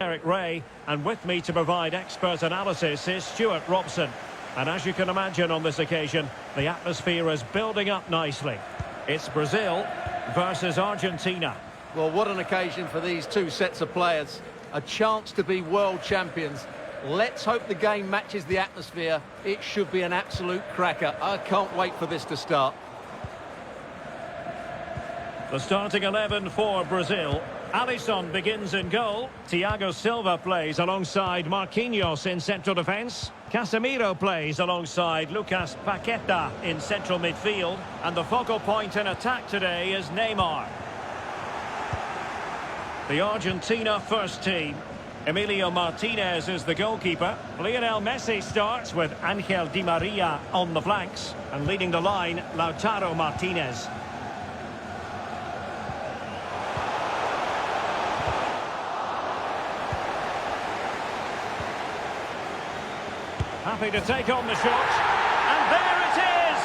Eric Ray, and with me to provide expert analysis is Stuart Robson. And as you can imagine on this occasion, the atmosphere is building up nicely. It's Brazil versus Argentina. Well, what an occasion for these two sets of players. A chance to be world champions. Let's hope the game matches the atmosphere. It should be an absolute cracker. I can't wait for this to start. The starting 11 for Brazil. Alisson begins in goal. Thiago Silva plays alongside Marquinhos in central defence. Casemiro plays alongside Lucas Paqueta in central midfield. And the focal point in attack today is Neymar. The Argentina first team. Emilio Martinez is the goalkeeper. Lionel Messi starts with Angel Di Maria on the flanks. And leading the line, Lautaro Martinez. Happy to take on the shot. And there it is!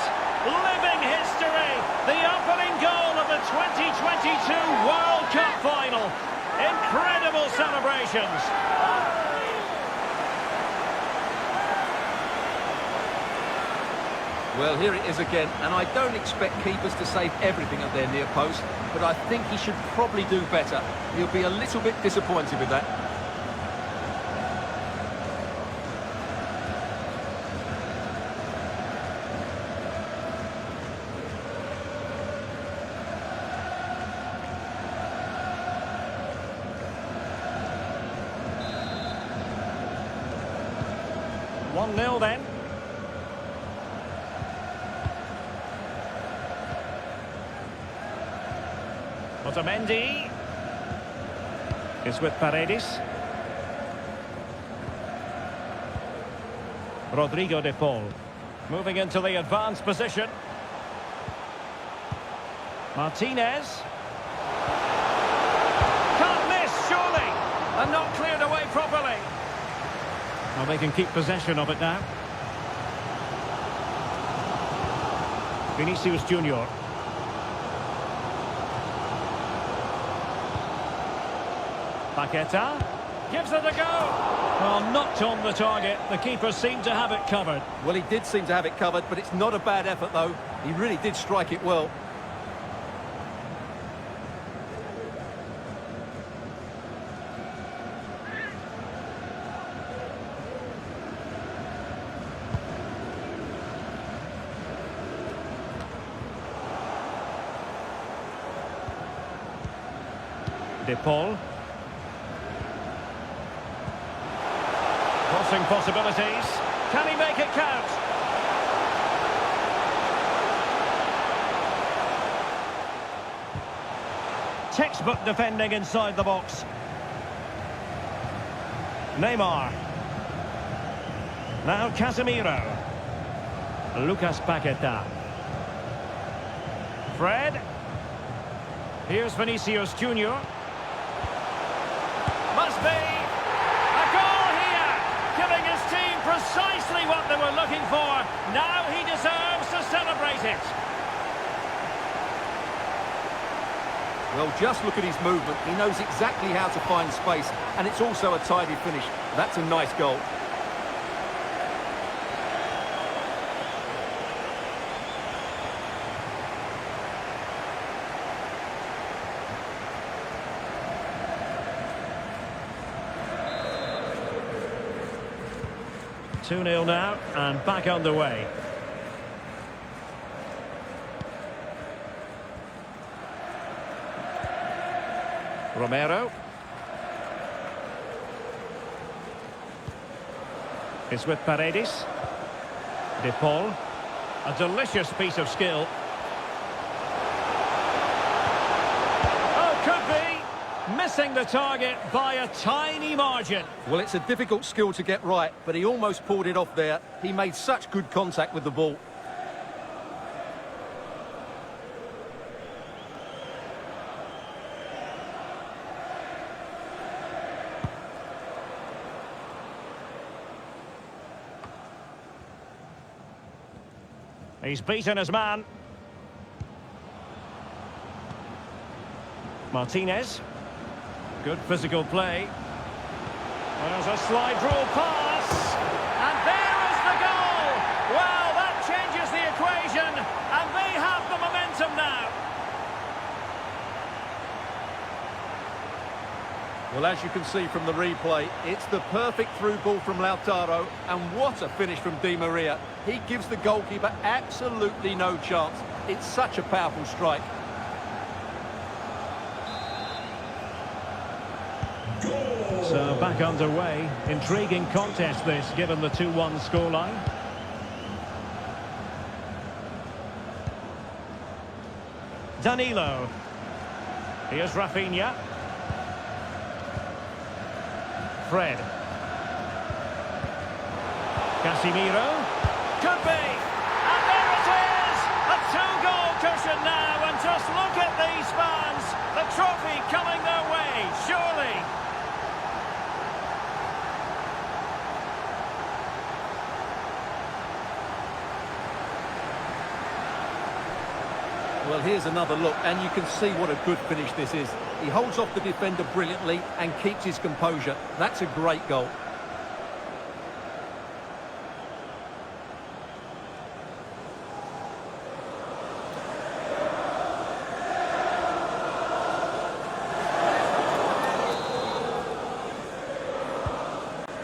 Living history! The opening goal of the 2022 World Cup final. Incredible celebrations. Well, here it is again, and I don't expect keepers to save everything at their near post, but I think he should probably do better. He'll be a little bit disappointed with that. One 0 then. Otamendi is with Paredes. Rodrigo de Paul moving into the advanced position. Martinez. Can't miss, surely. And not cleared away properly. Well, they can keep possession of it now. Vinicius Junior. Paqueta gives it a go. Well, not on the target. The keeper seemed to have it covered. Well, he did seem to have it covered, but it's not a bad effort, though. He really did strike it well. De Paul. Crossing possibilities. Can he make it count? Textbook defending inside the box. Neymar. Now Casemiro. Lucas Paqueta. Fred. Here's Vinicius Junior. Must be a goal here, giving his team precisely what they were looking for. Now he deserves to celebrate it. Well, just look at his movement. He knows exactly how to find space, and it's also a tidy finish. That's a nice goal. Two 0 now, and back underway. Romero. It's with Paredes. De Paul. A delicious piece of skill. Oh, could be. Missing the target by a tiny margin. Well, it's a difficult skill to get right, but he almost pulled it off there. He made such good contact with the ball. He's beaten his man. Martinez. Good physical play. There's a slide rule pass. And there is the goal. Well, that changes the equation. And they have the momentum now. Well, as you can see from the replay, it's the perfect through ball from Lautaro, and what a finish from Di Maria. He gives the goalkeeper absolutely no chance. It's such a powerful strike. So back underway. Intriguing contest this, given the 2-1 scoreline. Danilo. Here's Rafinha. Fred. Casemiro. Could be. And there it is! A two-goal cushion now, and just look at these fans. The trophy coming their way, surely. Well, here's another look, and you can see what a good finish this is. He holds off the defender brilliantly and keeps his composure. That's a great goal.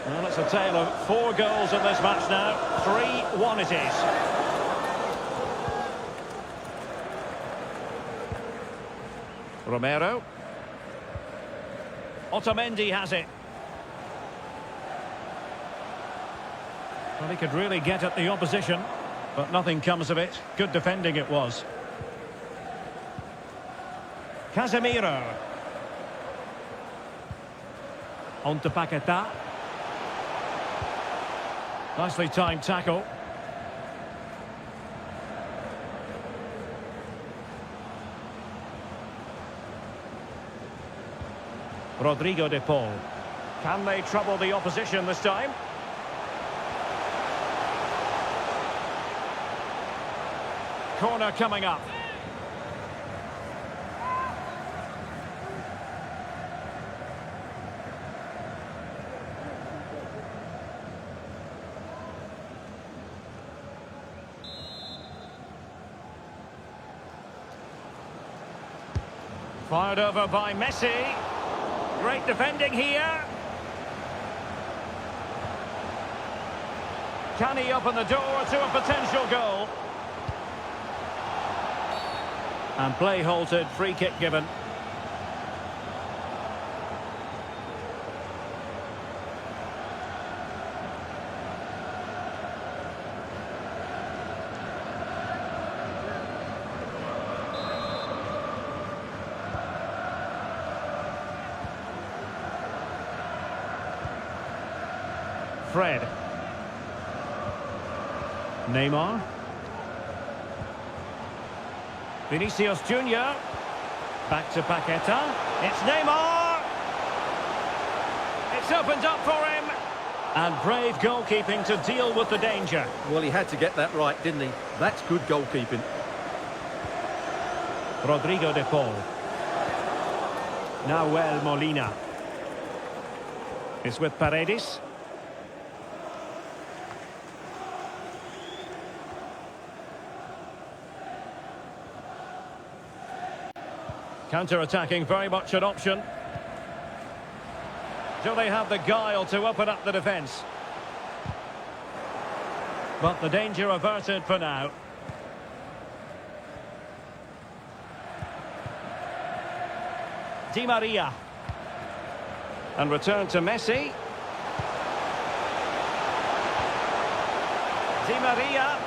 Well, it's a tale of 4 goals in this match now. 3-1 it is. Romero. Otamendi has it. Well, he could really get at the opposition, but nothing comes of it. Good defending it was. Casemiro. On to Paquetá. Nicely timed tackle. Rodrigo de Paul. Can they trouble the opposition this time? Corner coming up. Fired over by Messi. Great defending here. Can he open the door to a potential goal? And play halted, free kick given. Fred. Neymar. Vinicius Junior. Back to Paquetá. It's Neymar. It's opened up for him. And brave goalkeeping to deal with the danger. Well, he had to get that right, didn't he? That's good goalkeeping. Rodrigo de Paul. Nahuel Molina. It's with Paredes. Counter-attacking, very much an option. Do they have the guile to open up the defence? But the danger averted for now. Di Maria. And return to Messi. Di Maria.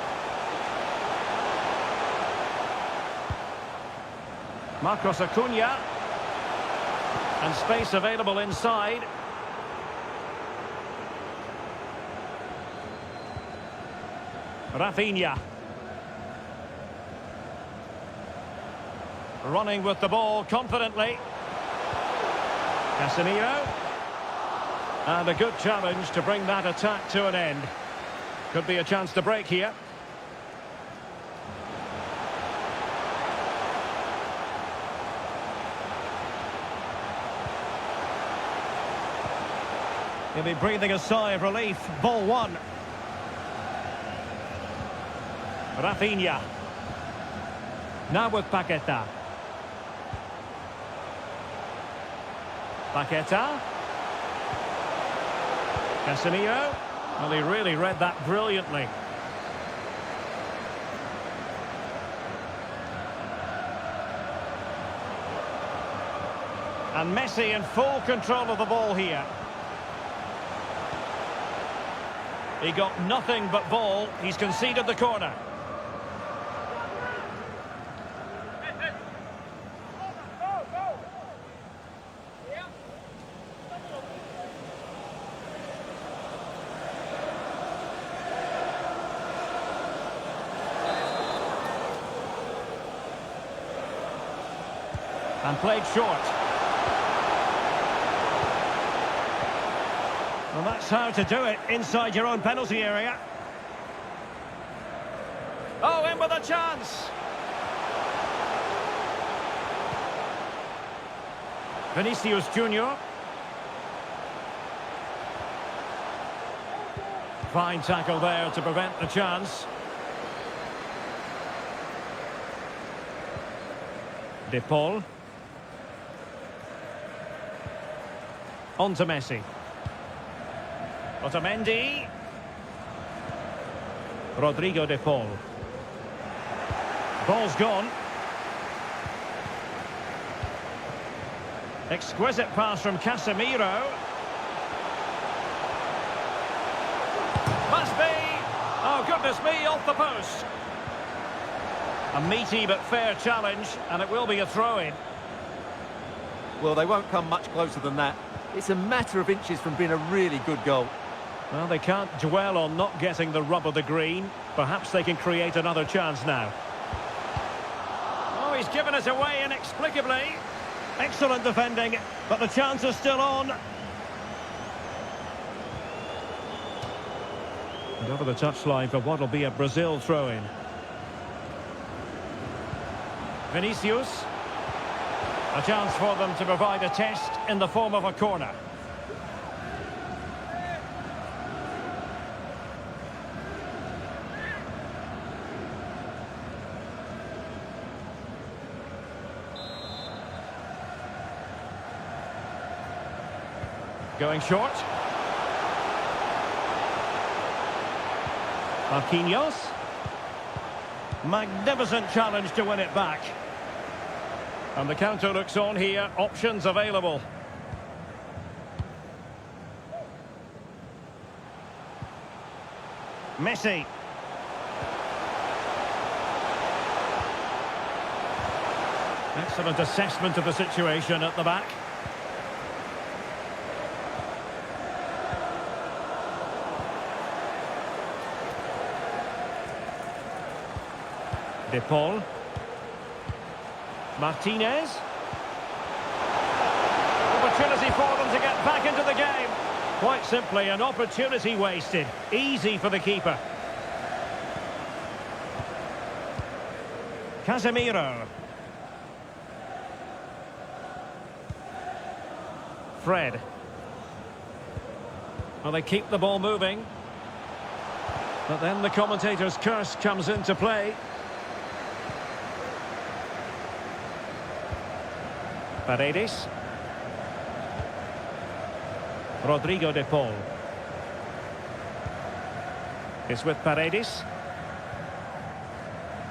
Marcos Acuna. And space available inside. Rafinha. Running with the ball confidently. Casemiro. And a good challenge to bring that attack to an end. Could be a chance to break here. He'll be breathing a sigh of relief. Ball one. Rafinha. Now with Paqueta. Paqueta. Casemiro. Well, he really read that brilliantly. And Messi in full control of the ball here. He got nothing but ball. He's conceded the corner. And played short. Well, that's how to do it inside your own penalty area. Oh, in with a chance. Vinicius Junior. Fine tackle there to prevent the chance. De Paul. On to Messi. Otamendi. Rodrigo De Paul. Ball's gone. Exquisite pass from Casemiro. Must be. Oh, goodness me, off the post. A meaty but fair challenge, and it will be a throw-in. Well, they won't come much closer than that. It's a matter of inches from being a really good goal. Well, they can't dwell on not getting the rub of the green. Perhaps they can create another chance now. Oh, he's given us away inexplicably. Excellent defending, but the chance is still on. And over the touchline for what will be a Brazil throw-in. Vinicius. A chance for them to provide a test in the form of a corner. Going short. Marquinhos. Magnificent challenge to win it back. And the counter looks on here. Options available. Messi. Excellent assessment of the situation at the back. De Paul. Martinez. Opportunity for them to get back into the game. Quite simply, an opportunity wasted. Easy for the keeper. Casemiro. Fred. Well, they keep the ball moving. But then the commentator's curse comes into play. Paredes. Rodrigo De Paul. It's with Paredes.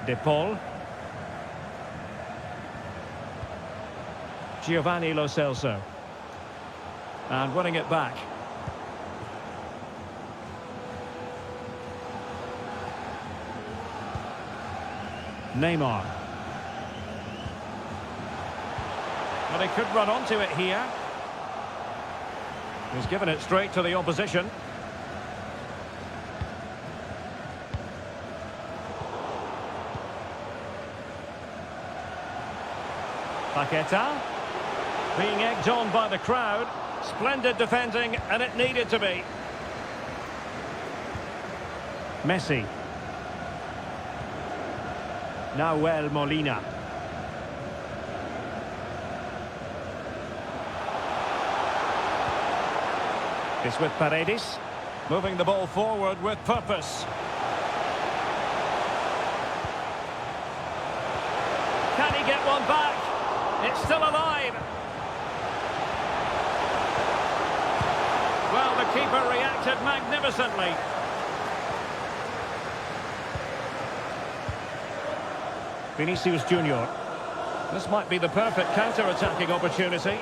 De Paul. Giovanni Lo Celso. And winning it back. Neymar. Well, he could run onto it here. He's given it straight to the opposition. Paqueta. Being egged on by the crowd. Splendid defending, and it needed to be. Messi. Nahuel Molina. It's with Paredes. Moving the ball forward with purpose. Can he get one back? It's still alive. Well, the keeper reacted magnificently. Vinicius Junior. This might be the perfect counter-attacking opportunity.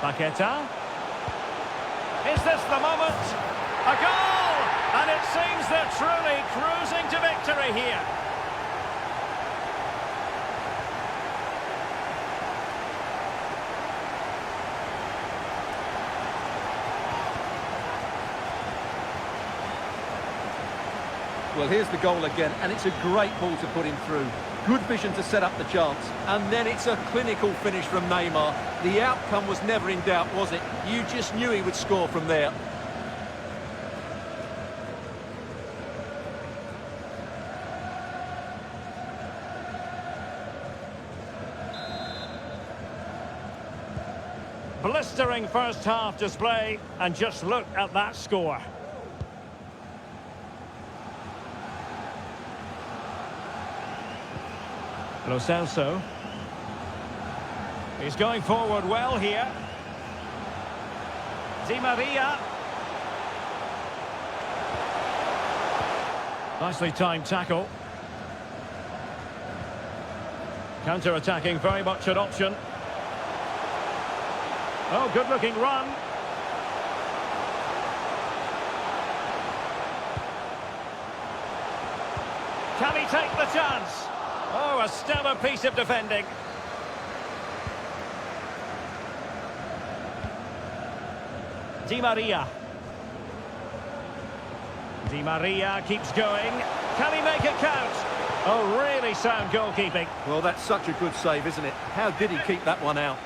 Paqueta. Is this the moment? A goal! And it seems they're truly cruising to victory here. Well, here's the goal again, and it's a great ball to put him through. Good vision to set up the chance. And then it's a clinical finish from Neymar. The outcome was never in doubt, was it? You just knew he would score from there. Blistering first half display, and just look at that score. Lo Celso. He's going forward well here. Di Maria. Nicely timed tackle. Counter-attacking, very much an option. Oh, good-looking run. Can he take the chance? Oh, a stellar piece of defending. Di Maria. Di Maria keeps going. Can he make it count? Oh, really sound goalkeeping. Well, that's such a good save, isn't it? How did he keep that one out?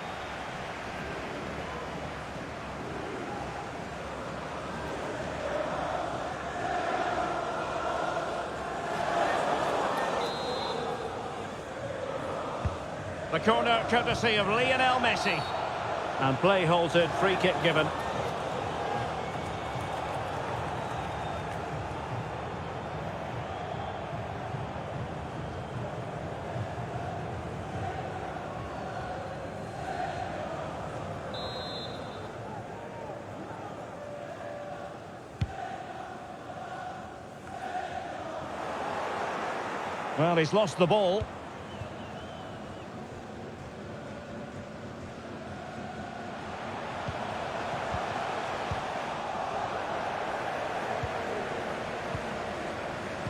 The corner courtesy of Lionel Messi. And play halted, free kick given. Well, he's lost the ball.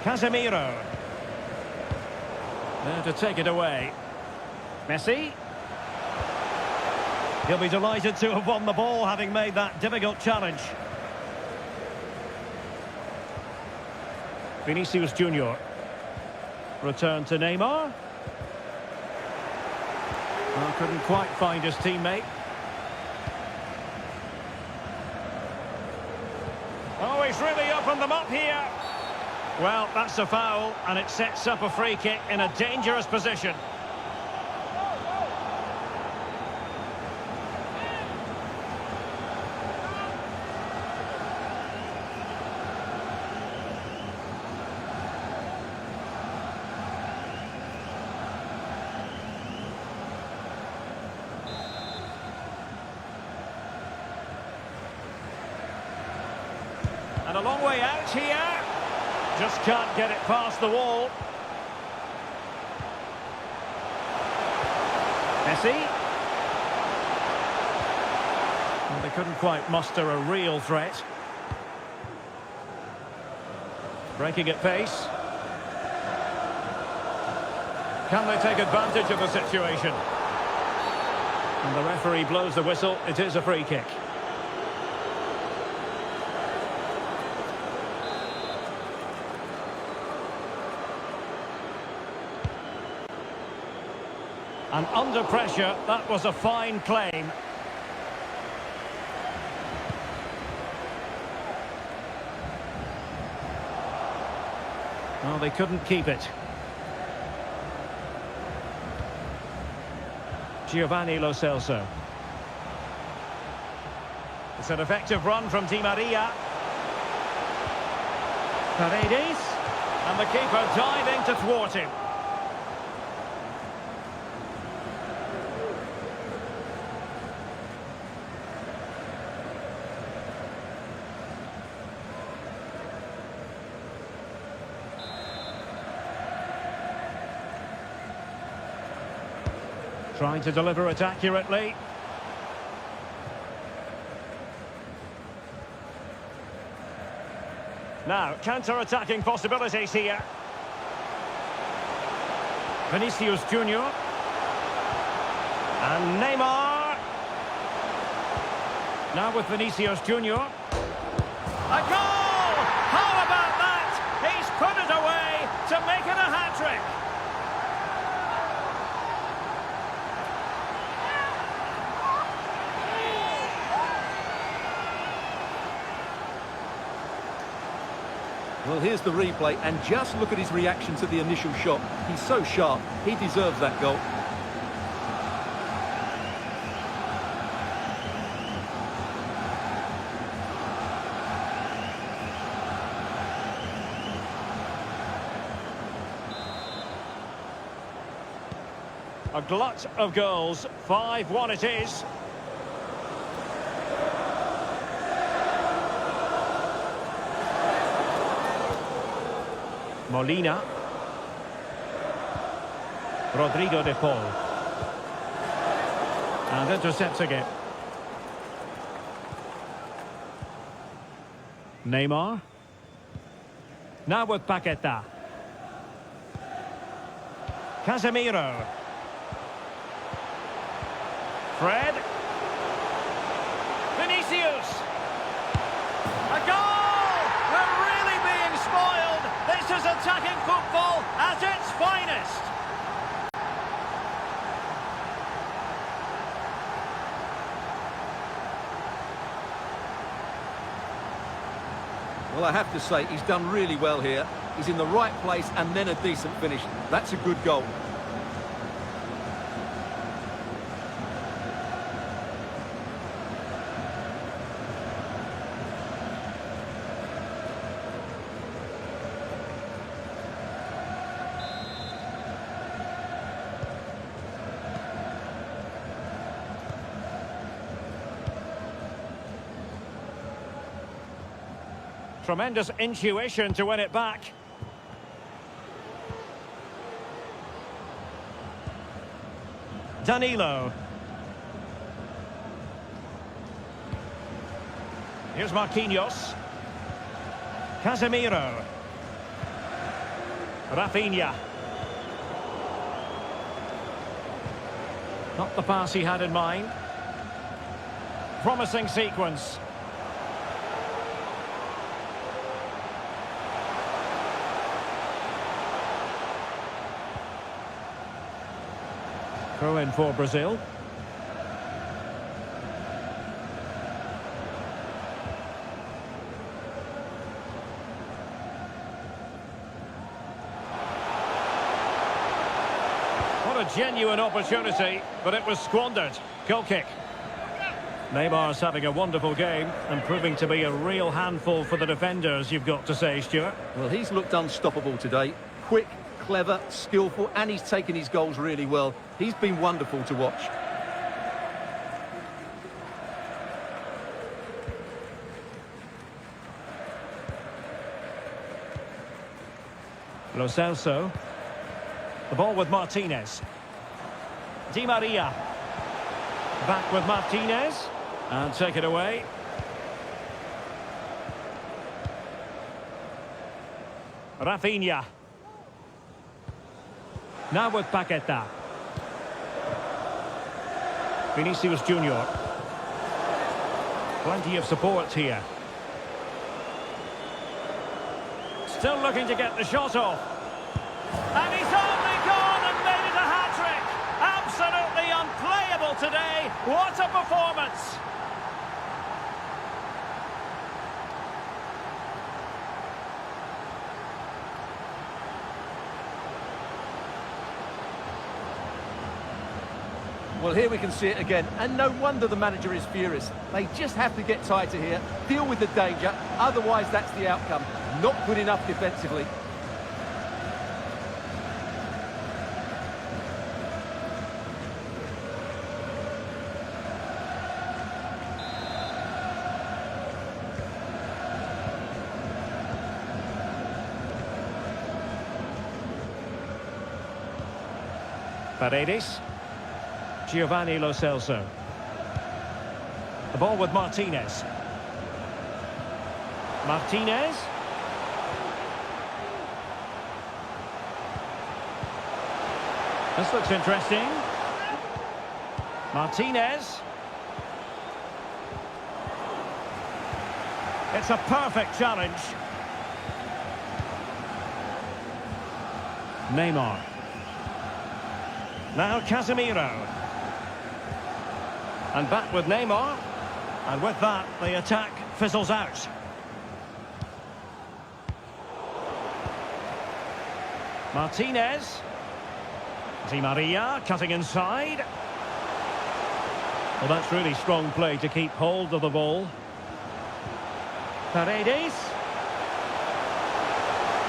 Casemiro. There to take it away. Messi. He'll be delighted to have won the ball, having made that difficult challenge. Vinicius Junior. Return to Neymar. Well, couldn't quite find his teammate. Oh, he's really opened them up here. Well, that's a foul, and it sets up a free kick in a dangerous position. And a long way out here. Just can't get it past the wall. Messi. Well, they couldn't quite muster a real threat. Breaking at pace. Can they take advantage of the situation? And the referee blows the whistle. It is a free kick. And under pressure, that was a fine claim. Well, they couldn't keep it. Giovanni Lo Celso. It's an effective run from Di Maria. Paredes. And the keeper diving to thwart him. Trying to deliver it accurately. Now, counter-attacking possibilities here. Vinicius Junior. And Neymar. Now with Vinicius Junior. A goal! How about that? He's put it away to make it a hat-trick. Well, here's the replay, and just look at his reaction to the initial shot. He's so sharp, he deserves that goal. A glut of goals, 5-1 it is. Molina. Rodrigo de Paul. And intercepts again. Neymar. Now with Paqueta. Casemiro. Fred. Vinicius. A goal! We're really being spoiled. This is attacking football at its finest. Well, I have to say, he's done really well here. He's in the right place and then a decent finish. That's a good goal. Tremendous intuition to win it back. Danilo. Here's Marquinhos. Casemiro. Rafinha. Not the pass he had in mind. Promising sequence. Throw in for Brazil. What a genuine opportunity, but it was squandered. Goal kick. Neymar's having a wonderful game and proving to be a real handful for the defenders, you've got to say, Stuart. Well, he's looked unstoppable today. Quick, clever, skillful, and he's taken his goals really well. He's been wonderful to watch. Lo Celso. The ball with Martinez. Di Maria. Back with Martinez. And take it away. Rafinha. Now with Paqueta. Vinicius Junior. Plenty of support here. Still looking to get the shot off. And he's only gone and made it a hat-trick. Absolutely unplayable today. What a performance. Well, here we can see it again, and no wonder the manager is furious. They just have to get tighter here, deal with the danger, otherwise that's the outcome. Not good enough defensively. Paredes. Giovanni Lo Celso. The ball with Martinez. Martinez. This looks interesting. Martinez. It's a perfect challenge. Neymar. Now Casemiro. And back with Neymar. And with that, the attack fizzles out. Martinez. Di Maria cutting inside. Well, that's really strong play to keep hold of the ball. Paredes.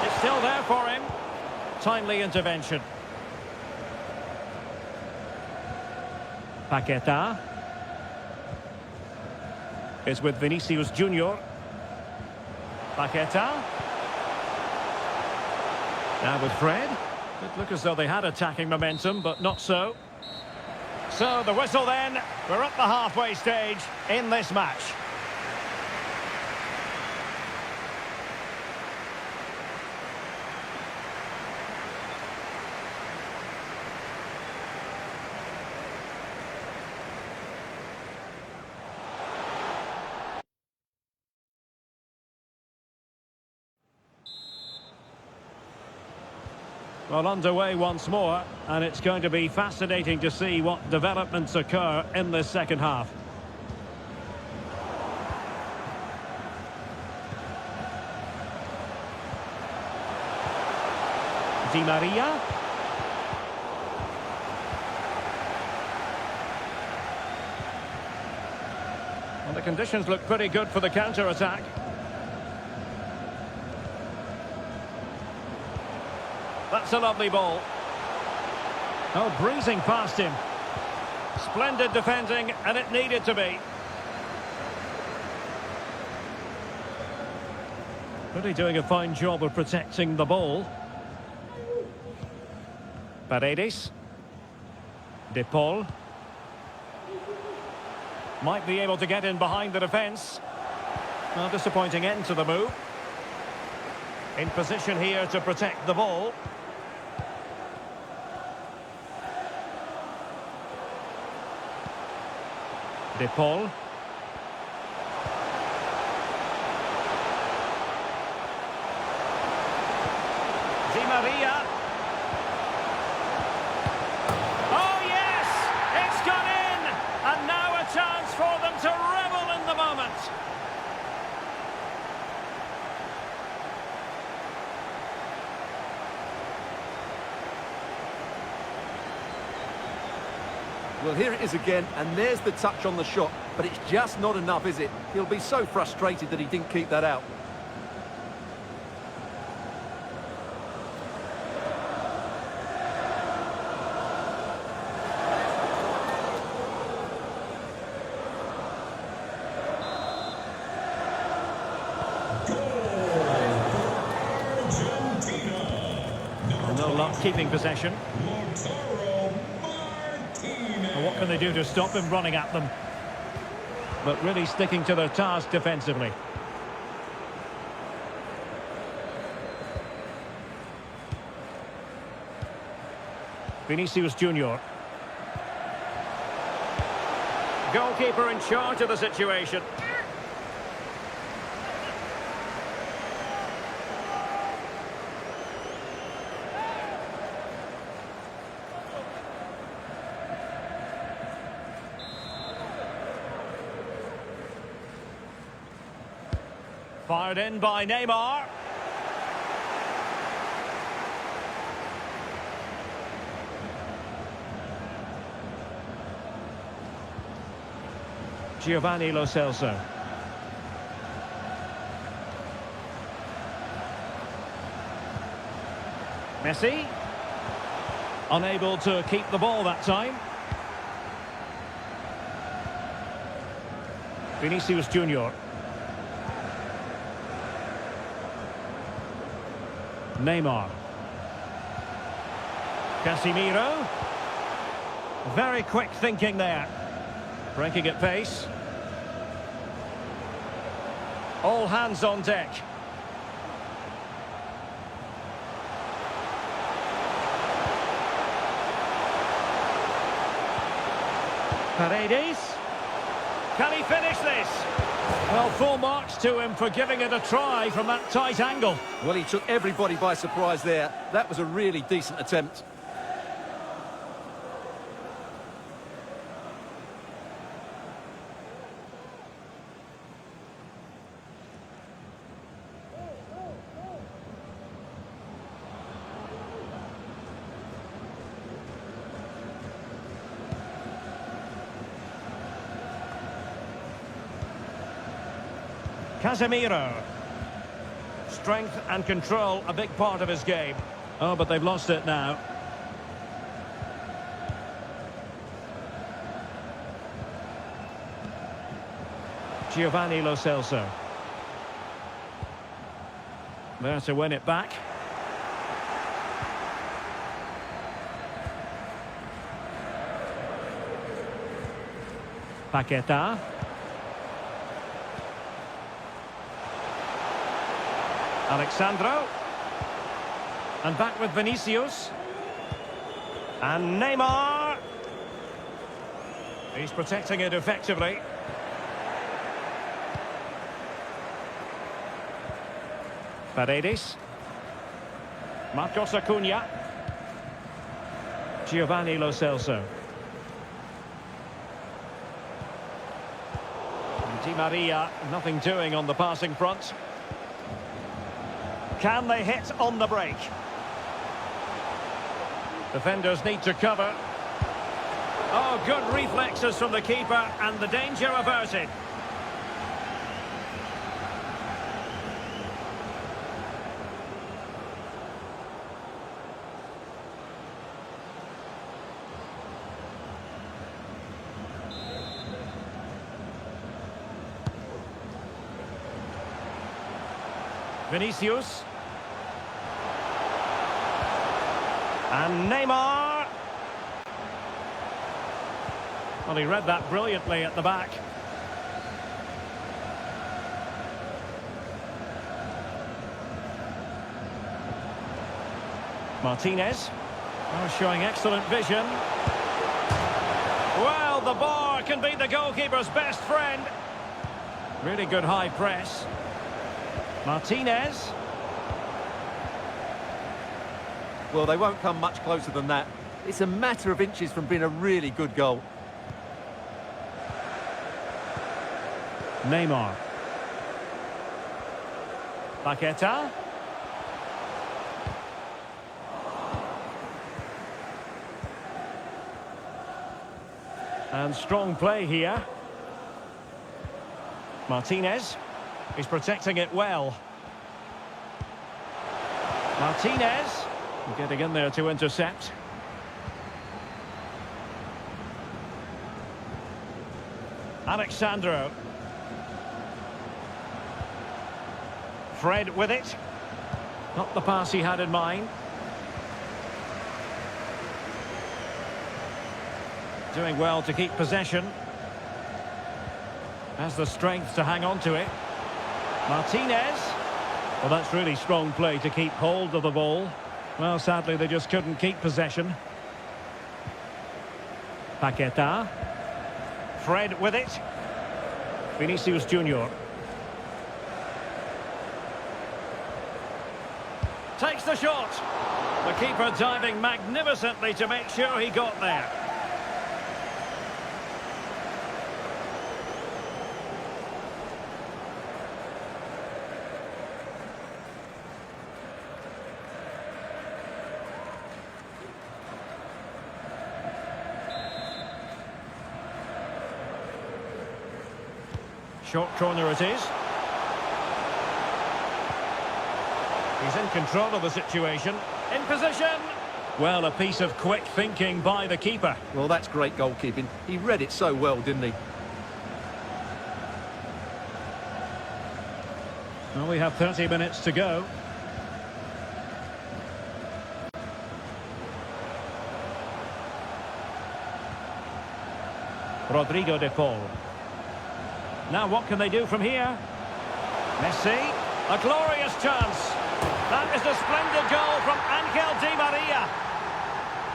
It's still there for him. Timely intervention. Paqueta is with Vinicius Junior. Paqueta. Now with Fred. It looked as though they had attacking momentum, but not so. So the whistle then. We're at the halfway stage in this match. Well, underway once more, and it's going to be fascinating to see what developments occur in this second half. Di Maria. Well, the conditions look pretty good for the counter-attack. That's a lovely ball. Oh, breezing past him. Splendid defending, and it needed to be. Really doing a fine job of protecting the ball. Paredes. De Paul. Might be able to get in behind the defence. Well, disappointing end to the move. In position here to protect the ball. De Paul. Di Maria. Oh yes! It's gone in! And now a chance for them to revel in the moment. Well, here it is again, and there's the touch on the shot, but it's just not enough, is it? He'll be so frustrated that he didn't keep that out. No luck keeping possession. What can they do to stop him running at them? But really sticking to their task defensively. Vinicius Junior. Goalkeeper in charge of the situation. Fired in by Neymar. Giovanni Lo Celso. Messi. Unable to keep the ball that time. Vinicius Junior. Neymar. Casemiro. Very quick thinking there. Breaking at pace. All hands on deck. Paredes. Can he finish this? Well, full marks to him for giving it a try from that tight angle. Well, he took everybody by surprise there. That was a really decent attempt. Casemiro. Strength and control, a big part of his game. Oh, but they've lost it now. Giovanni Lo Celso. There to win it back. Paqueta. Alexandro. And back with Vinicius. And Neymar. He's protecting it effectively. Paredes. Marcos Acuna. Giovanni Lo Celso. Di Maria, nothing doing on the passing front. Can they hit on the break? Defenders need to cover. Oh, good reflexes from the keeper and the danger averted. Vinicius. And Neymar. Well, he read that brilliantly at the back. Martinez. Oh, showing excellent vision. Well, the bar can be the goalkeeper's best friend. Really good high press. Martinez. Well, they won't come much closer than that. It's a matter of inches from being a really good goal. Neymar. Paqueta. And strong play here. Martinez. He's protecting it well. Martinez. Getting in there to intercept. Alexandro. Fred with it. Not the pass he had in mind. Doing well to keep possession. Has the strength to hang on to it. Martinez. Well, that's really strong play to keep hold of the ball. Well, sadly, they just couldn't keep possession. Paqueta. Fred with it. Vinicius Junior. Takes the shot. The keeper diving magnificently to make sure he got there. Short corner it is. He's in control of the situation. In position. Well, a piece of quick thinking by the keeper. Well, that's great goalkeeping. He read it so well, didn't he? Well, we have 30 minutes to go. Rodrigo de Paul. Now what can they do from here? Messi, a glorious chance. That is a splendid goal from Angel Di Maria.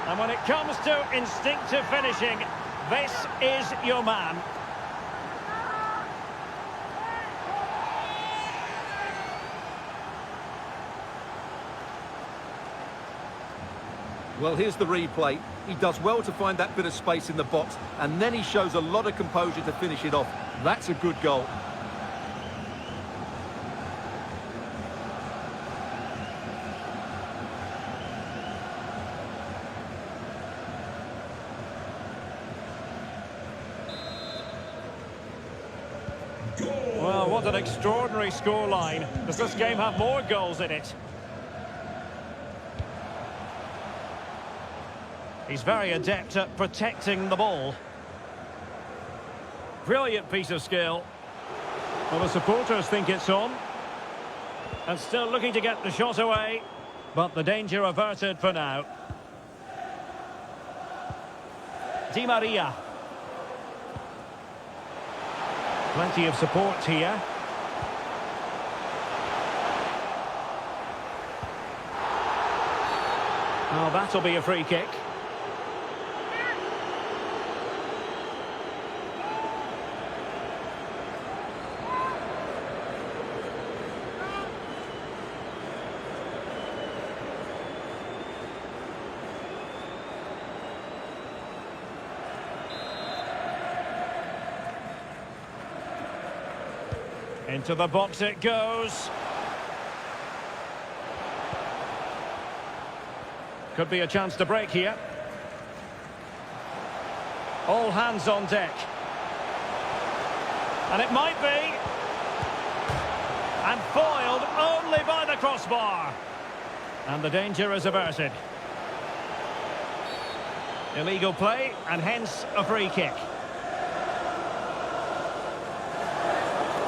And when it comes to instinctive finishing, this is your man. Well, here's the replay. He does well to find that bit of space in the box, and then he shows a lot of composure to finish it off. That's a good goal. Well, what an extraordinary scoreline. Does this game have more goals in it? He's very adept at protecting the ball. Brilliant piece of skill. Well, the supporters think it's on. And still looking to get the shot away. But the danger averted for now. Di Maria. Plenty of support here. Oh, that'll be a free kick. Into the box it goes. Could be a chance to break here. All hands on deck. And it might be. And foiled only by the crossbar. And the danger is averted. Illegal play and hence a free kick.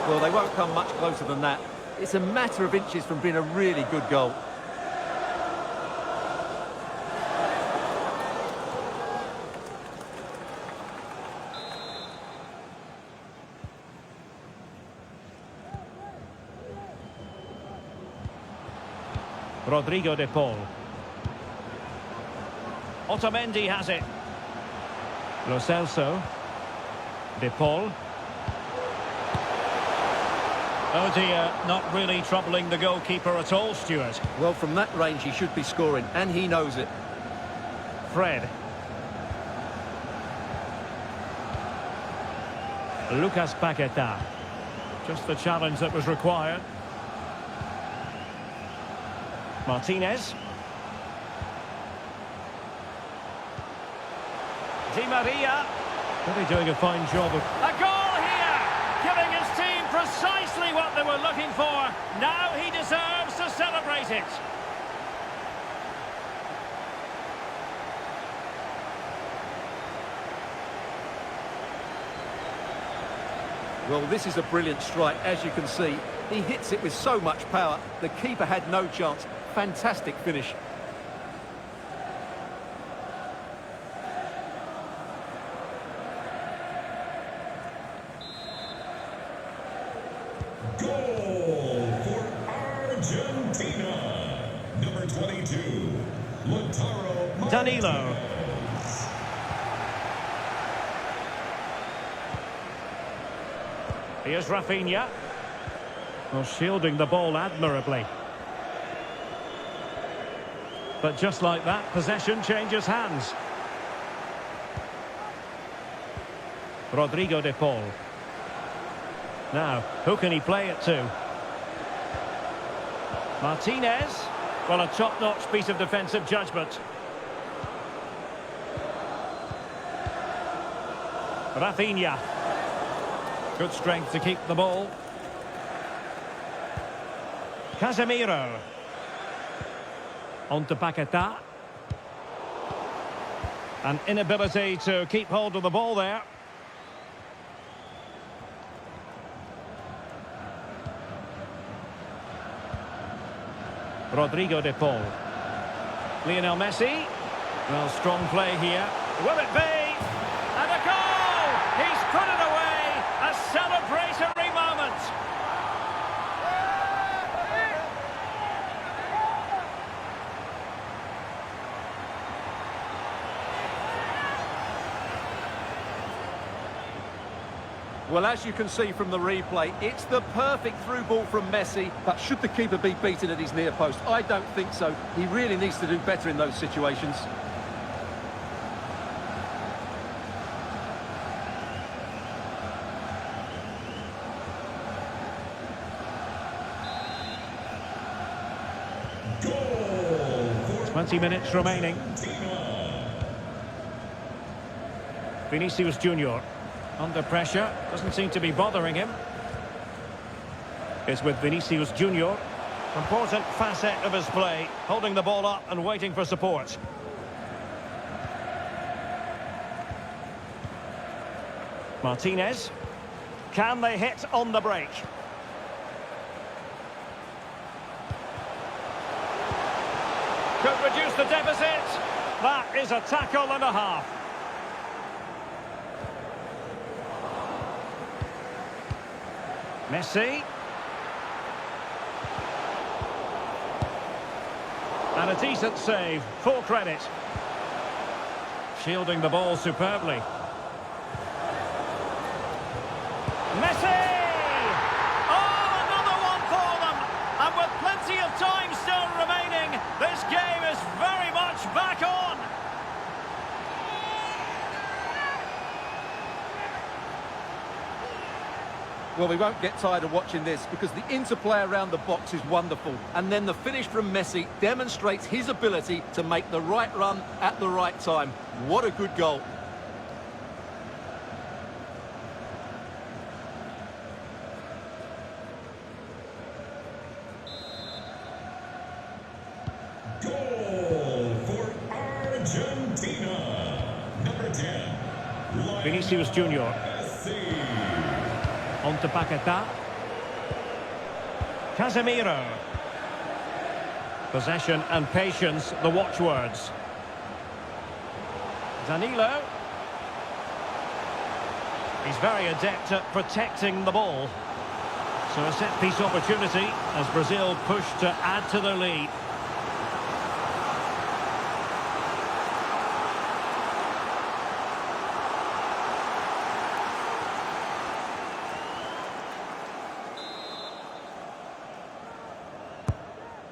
Well, they won't come much closer than that. It's a matter of inches from being a really good goal. Rodrigo de Paul. Otamendi has it. Lo Celso. De Paul. Oh dear, not really troubling the goalkeeper at all, Stuart. Well, from that range he should be scoring, and he knows it. Fred. Lucas Paqueta. Just the challenge that was required. Martinez. Di Maria. Really doing a fine job of... A goal here! Giving his team precisely what they were looking for. Now he deserves to celebrate it. Well, this is a brilliant strike, as you can see. He hits it with so much power. The keeper had no chance. Fantastic finish. Goal for Argentina. Number 22, Lautaro Martinez. Danilo. Here's Rafinha. Well, shielding the ball admirably. But just like that, possession changes hands. Rodrigo de Paul. Now, who can he play it to? Martinez. Well, a top-notch piece of defensive judgment. Rafinha. Good strength to keep the ball. Casemiro. On to Paquetá. An inability to keep hold of the ball there. Rodrigo de Paul. Lionel Messi. Well, strong play here. Will it be? And a goal! He's put it away! A celebratory moment! Well, as you can see from the replay, it's the perfect through ball from Messi, but should the keeper be beaten at his near post? I don't think so. He really needs to do better in those situations. Goal for 20 minutes remaining. Vinicius Junior. Under pressure, doesn't seem to be bothering him. It's with Vinicius Junior. Important facet of his play, holding the ball up and waiting for support. Martinez. Can they hit on the break? Could reduce the deficit. That is a tackle and a half. Messi. And a decent save, full credit. Shielding the ball superbly. Messi! Oh, another one for them! And with plenty of time still remaining, this game is very much back on! Well, we won't get tired of watching this because the interplay around the box is wonderful. And then the finish from Messi demonstrates his ability to make the right run at the right time. What a good goal. goal for Argentina. Number 10. Vinicius Junior. Messi. On to Paquetá. Casemiro. Possession and patience, the watchwords. Danilo. He's very adept at protecting the ball. So a set-piece opportunity as Brazil push to add to the lead.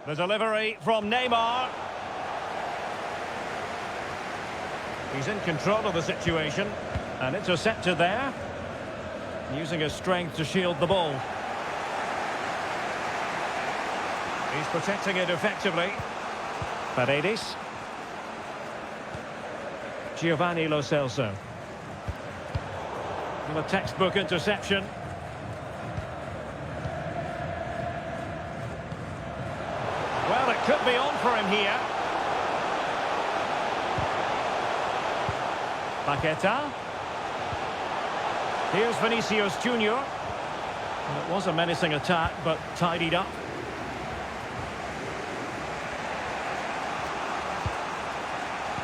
The delivery from Neymar. He's in control of the situation. And intercepted there. Using his strength to shield the ball. He's protecting it effectively. Paredes. Giovanni Lo Celso. And a textbook interception. Well, it could be on for him here. Paquetá. Here's Vinicius Junior. Well, it was a menacing attack, but tidied up.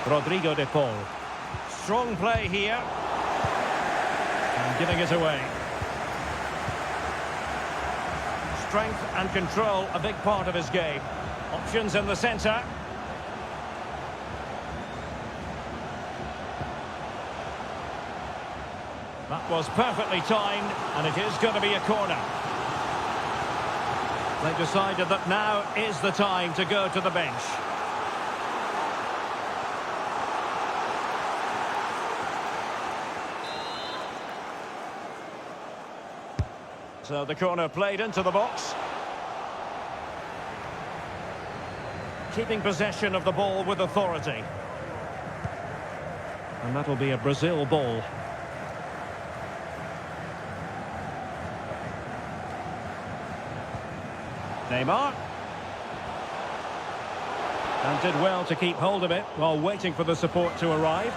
Rodrigo de Paul. Strong play here. And giving it away. Strength and control, a big part of his game. Options in the centre. That was perfectly timed, and it is going to be a corner. They decided that now is the time to go to the bench. So the corner played into the box. Keeping possession of the ball with authority. And that'll be a Brazil ball. Neymar. And did well to keep hold of it while waiting for the support to arrive.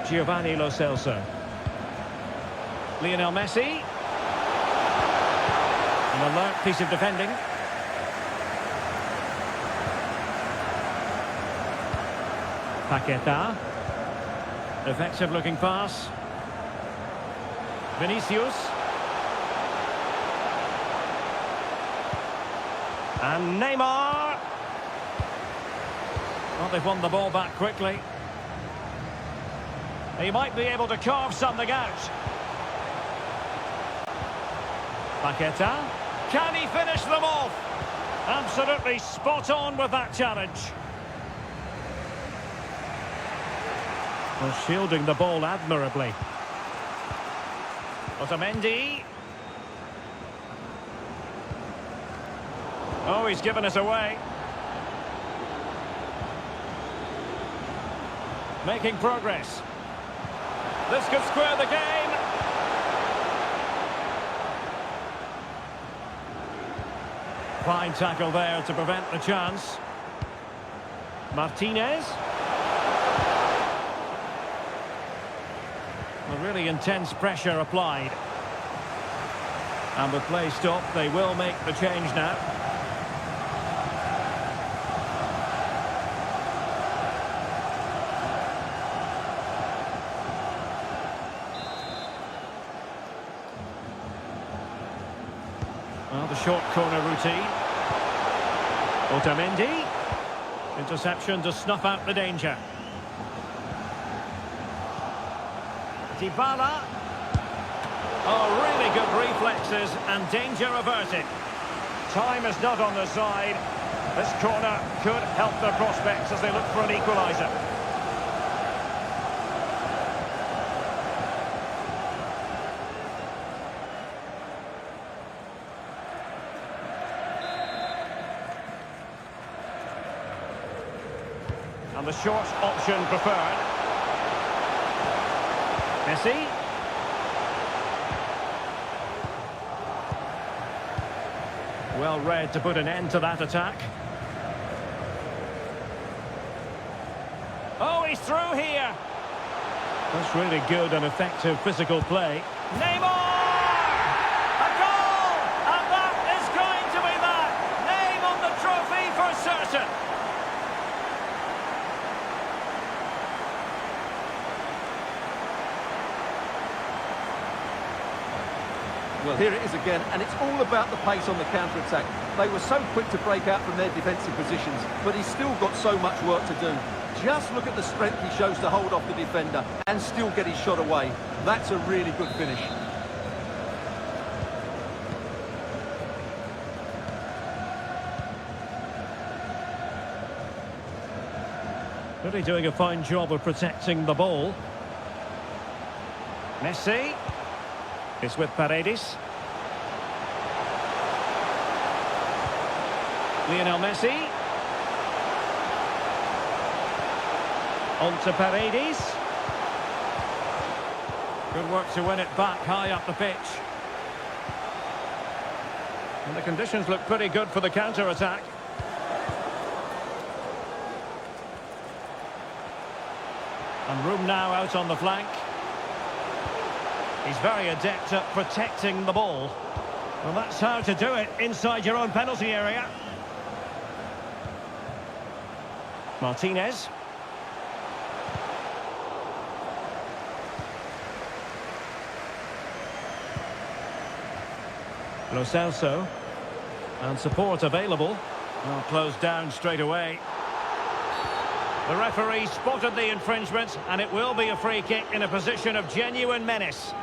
Giovanni Lo Celso. Lionel Messi. An alert piece of defending. Paqueta. Effective looking pass. Vinicius. And Neymar. Well, they've won the ball back quickly. He might be able to carve something out. Paqueta. Can he finish them off? Absolutely spot on with that challenge. Well, shielding the ball admirably. Otamendi. Oh, he's given us away. Making progress. This could square the game. Fine tackle there to prevent the chance. Martinez. A really intense pressure applied. And with play stopped, they will make the change now. Well, the short corner routine. Otamendi. Interception to snuff out the danger. Dybala. Oh, really good reflexes and danger averted. Time is not on their side. This corner could help their prospects as they look for an equaliser. And the short option preferred. Messi. Well read to put an end to that attack. Oh, he's through here. That's really good and effective physical play. Neymar! A goal! And that is going to be that. Name on the trophy for certain. Well, here it is again, and it's all about the pace on the counter-attack. They were so quick to break out from their defensive positions, but he's still got so much work to do. Just look at the strength he shows to hold off the defender and still get his shot away. That's a really good finish. Really doing a fine job of protecting the ball. Messi. It's with Paredes. Lionel Messi. On to Paredes. Good work to win it back high up the pitch. And the conditions look pretty good for the counter-attack. And room now out on the flank. He's very adept at protecting the ball. Well, that's how to do it inside your own penalty area. Martinez. Lo Celso. And support available. Well, closed down straight away. The referee spotted the infringement, and it will be a free kick in a position of genuine menace.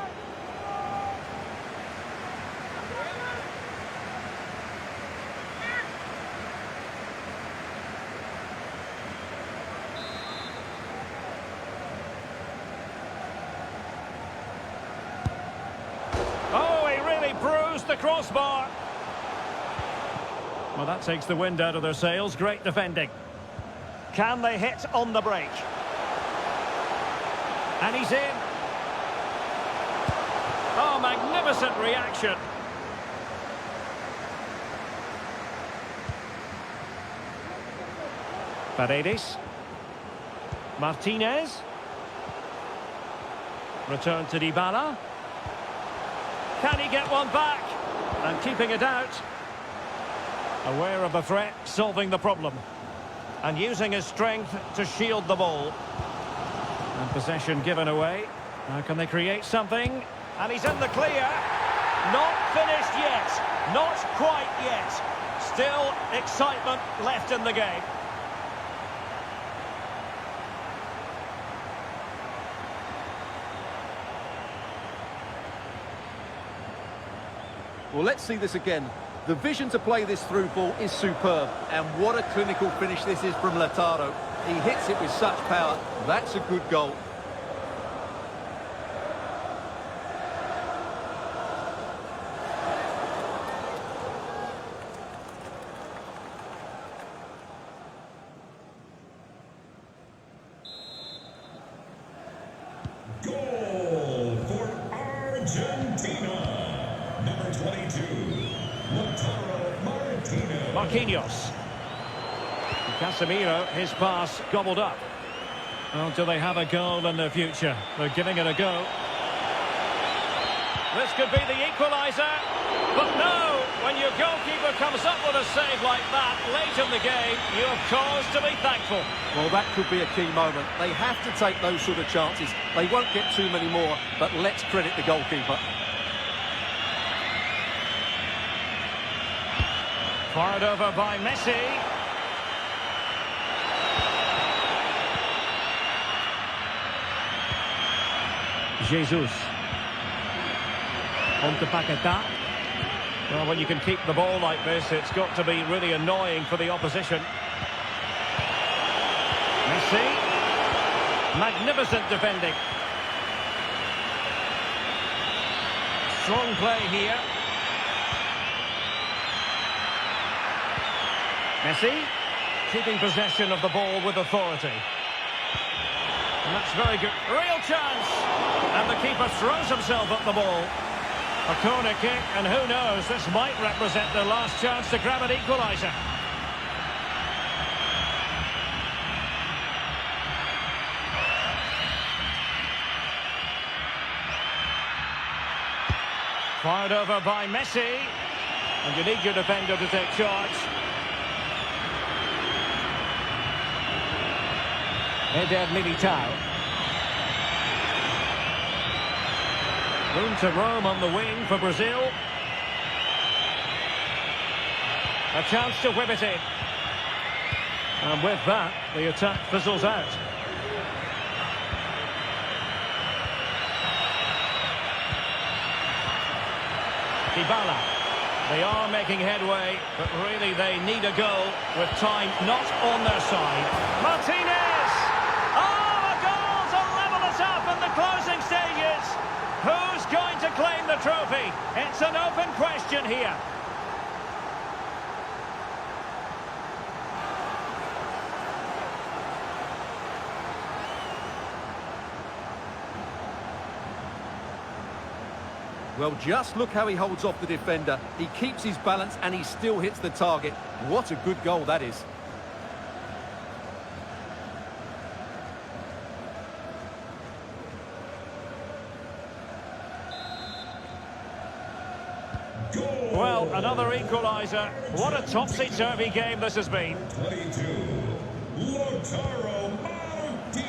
the crossbar. Well, that takes the wind out of their sails. Great defending. Can they hit on the break? And he's in. Oh, magnificent reaction. Paredes. Martinez. Return to Dybala. Can he get one back? And keeping it out. Aware of the threat, solving the problem. And using his strength to shield the ball. And possession given away. Now can they create something? And he's in the clear. Not finished yet. Not quite yet. Still excitement left in the game. Well, let's see this again. The vision to play this through ball is superb. And what a clinical finish this is from Lautaro. He hits it with such power. That's a good goal. Goal for Argentina. Number 22, Lautaro Martinez. Marquinhos. Casemiro, his pass gobbled up. Well, do they have a goal in the future? They're giving it a go. This could be the equaliser. But no, when your goalkeeper comes up with a save like that late in the game, you have cause to be thankful. Well, that could be a key moment. They have to take those sort of chances. They won't get too many more, but let's credit the goalkeeper. Fired over by Messi. Jesus. On to Paquetá. Well, when you can keep the ball like this, it's got to be really annoying for the opposition. Messi. Magnificent defending. Strong play here. Messi, keeping possession of the ball with authority. And that's very good. Real chance! And the keeper throws himself at the ball. A corner kick, and who knows, this might represent their last chance to grab an equaliser. Fired over by Messi. And you need your defender to take charge. Eder Militao. Room to roam on the wing for Brazil. A chance to whip it in. And with that, the attack fizzles out. Dybala. They are making headway, but really they need a goal with time not on their side. Martinez! Oh, a goal to level us up in the closing stages. Who's going to claim the trophy? It's an open question here. Well, just look how he holds off the defender. He keeps his balance and he still hits the target. What a good goal that is. Goal. Well, another equaliser. What a topsy-turvy game this has been. 22, Lautaro Martinez.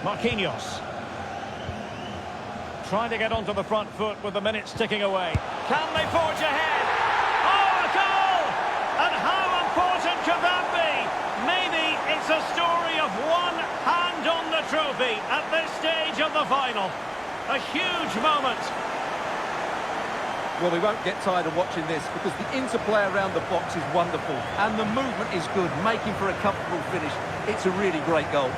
Marquinhos. Trying to get onto the front foot with the minutes ticking away. Can they forge ahead? Oh, a goal! And how important could that be? Maybe it's a story of one hand on the trophy at this stage of the final. A huge moment. Well, we won't get tired of watching this because the interplay around the box is wonderful and the movement is good, making for a comfortable finish. It's a really great goal.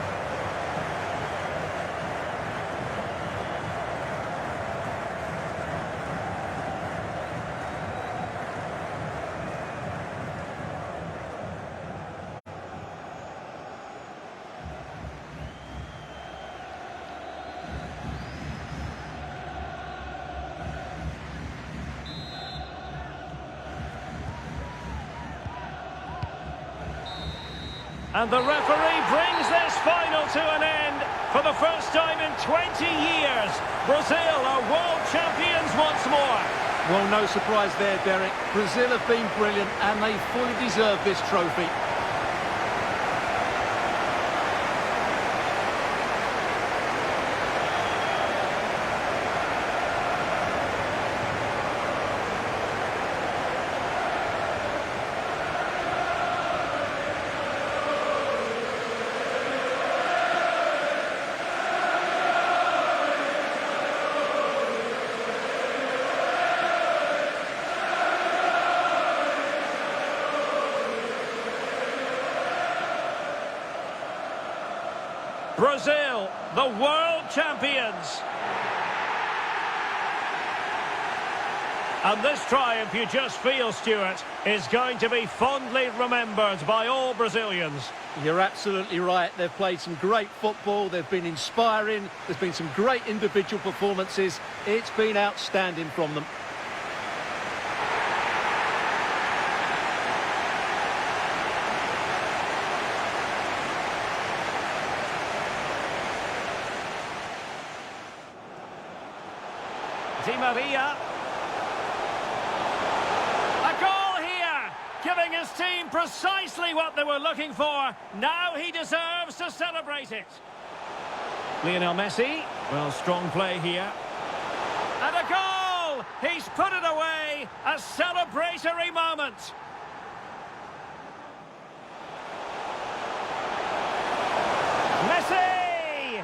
And the referee brings this final to an end. For the first time in 20 years, Brazil are world champions once more. Well, no surprise there, Derek. Brazil have been brilliant and they fully deserve this trophy. Brazil, the world champions. And this triumph, you just feel, Stuart, is going to be fondly remembered by all Brazilians. You're absolutely right. They've played some great football. They've been inspiring. There's been some great individual performances. It's been outstanding from them. Di Maria. A goal here, giving his team precisely what they were looking for. Now he deserves to celebrate it. Lionel Messi. Well, strong play here. And a goal! He's put it away. A celebratory moment. Messi!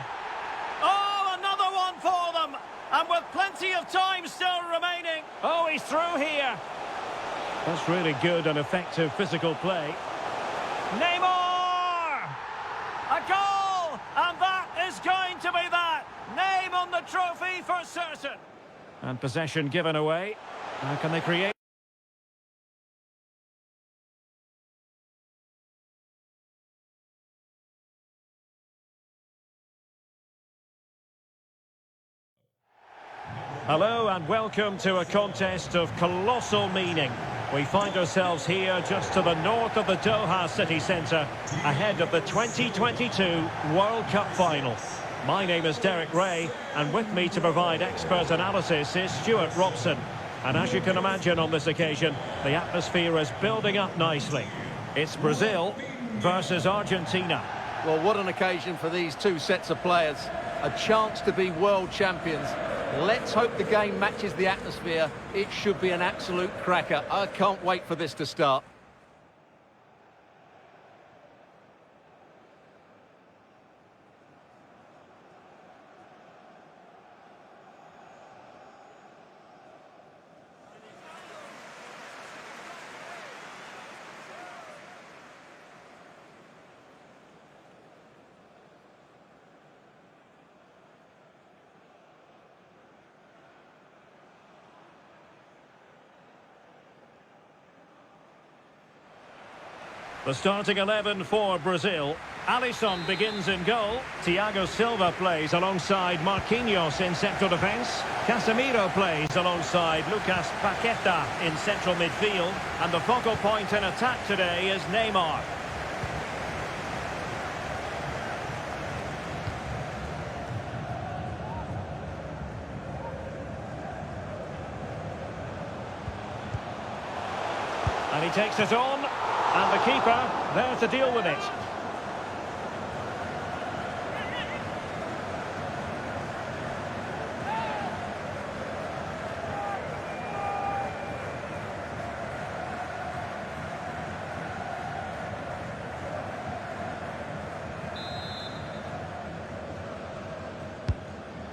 Oh, another one for them. And with plenty of time still remaining. Oh, he's through here. That's really good and effective physical play. Neymar! A goal! And that is going to be that. Name on the trophy for certain. And possession given away. How can they create? Hello and welcome to a contest of colossal meaning. We find ourselves here just to the north of the Doha city centre, ahead of the 2022 World Cup final. My name is Derek Ray, and with me to provide expert analysis is Stuart Robson. And as you can imagine on this occasion, the atmosphere is building up nicely. It's Brazil versus Argentina. Well, what an occasion for these two sets of players. A chance to be world champions. Let's hope the game matches the atmosphere. It should be an absolute cracker. I can't wait for this to start. The starting 11 for Brazil. Alisson begins in goal. Thiago Silva plays alongside Marquinhos in central defence. Casemiro plays alongside Lucas Paqueta in central midfield. And the focal point in attack today is Neymar. And he takes it on. And the keeper there to deal with it.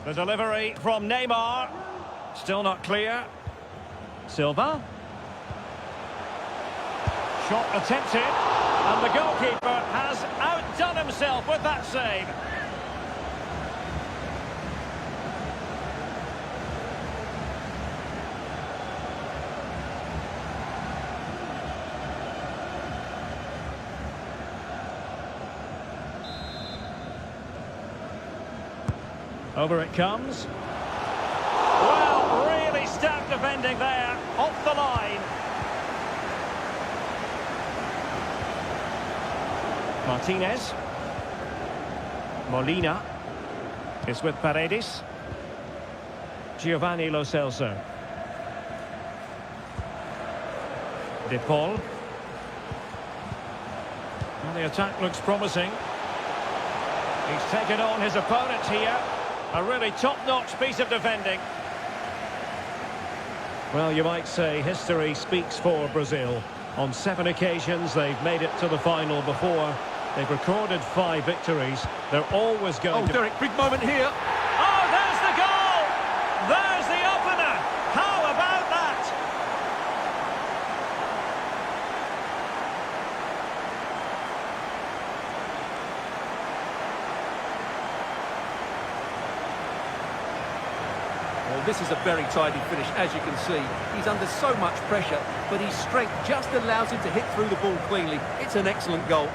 The delivery from Neymar. Still not clear. Silva. Shot attempted, and the goalkeeper has outdone himself with that save. Over it comes. Well, really stout defending there, off the line. Martinez. Molina is with Paredes. Giovanni Lo Celso. De Paul. And the attack looks promising. He's taken on his opponent here. A really top-notch piece of defending. Well, you might say history speaks for Brazil. On 7 occasions, they've made it to the final before. They've recorded 5 victories. They're always going to... Derek, big moment here. Oh, there's the goal! There's the opener! How about that? Well, this is a very tidy finish, as you can see. He's under so much pressure, but his strength just allows him to hit through the ball cleanly. It's an excellent goal.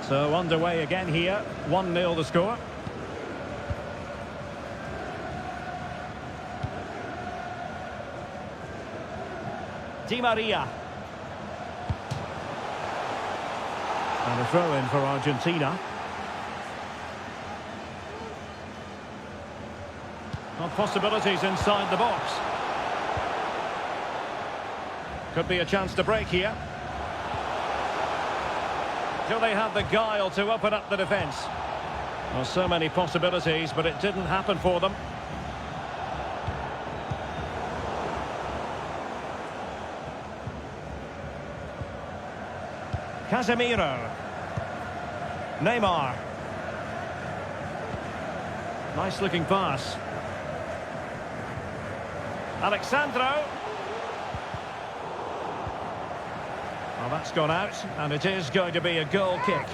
So underway again here. 1-0 the score. Di Maria. And a throw in for Argentina. Well, possibilities inside the box. Could be a chance to break here. Do they have the guile to open up the defence? Well, so many possibilities, but it didn't happen for them. Casemiro. Neymar. Nice looking pass. Alexandro. Well, that's gone out, and it is going to be a goal kick.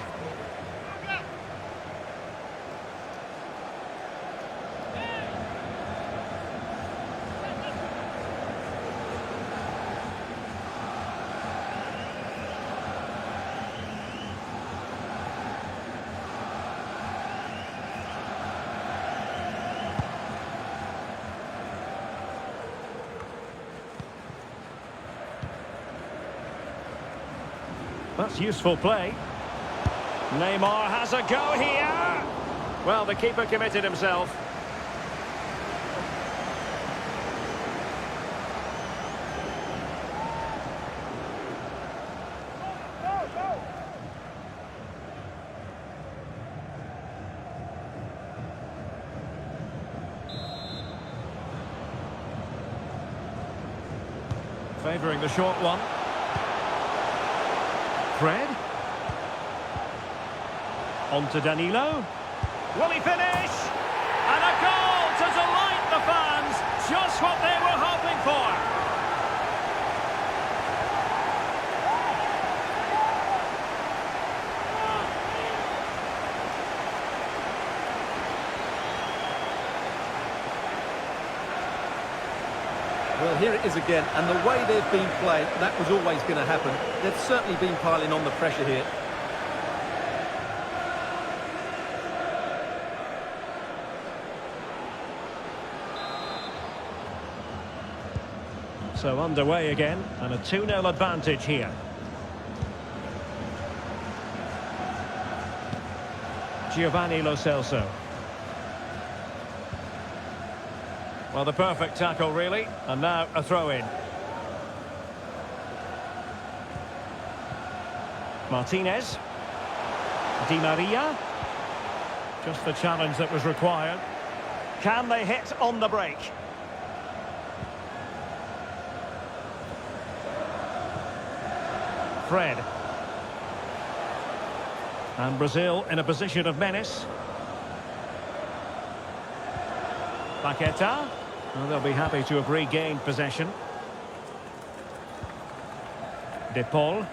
That's useful play. Neymar has a go here. Well, the keeper committed himself. Favouring the short one. Fred. On to Danilo. Will he finish? And a goal to delight the fans. Just what they were hoping for. Well, here it is again, and the way they've been playing, that was always going to happen. They've certainly been piling on the pressure here. So underway again, and a 2-0 advantage here. Giovanni Lo Celso. Well, the perfect tackle, really. And now a throw-in. Martinez. Di Maria. Just the challenge that was required. Can they hit on the break? Fred. And Brazil in a position of menace. Paqueta. Well, they'll be happy to have regained possession. De Paul. Well,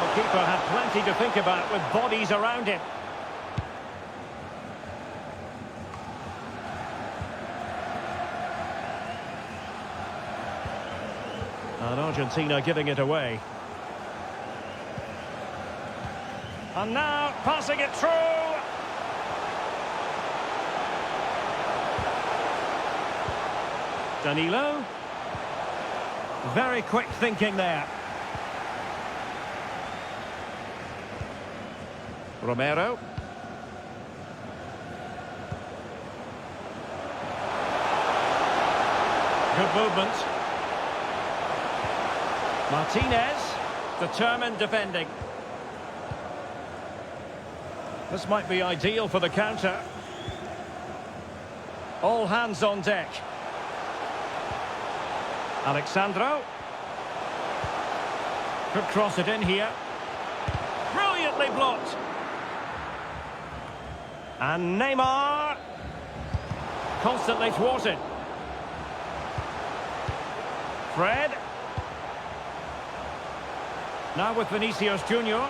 the keeper had plenty to think about with bodies around him. And Argentina giving it away. And now passing it through. Danilo. Very quick thinking there. Romero. Good movement. Martinez. Determined defending. This might be ideal for the counter. All hands on deck. Alexandro. Could cross it in here. Brilliantly blocked. And Neymar. Constantly thwarted. Fred. Now with Vinicius Junior.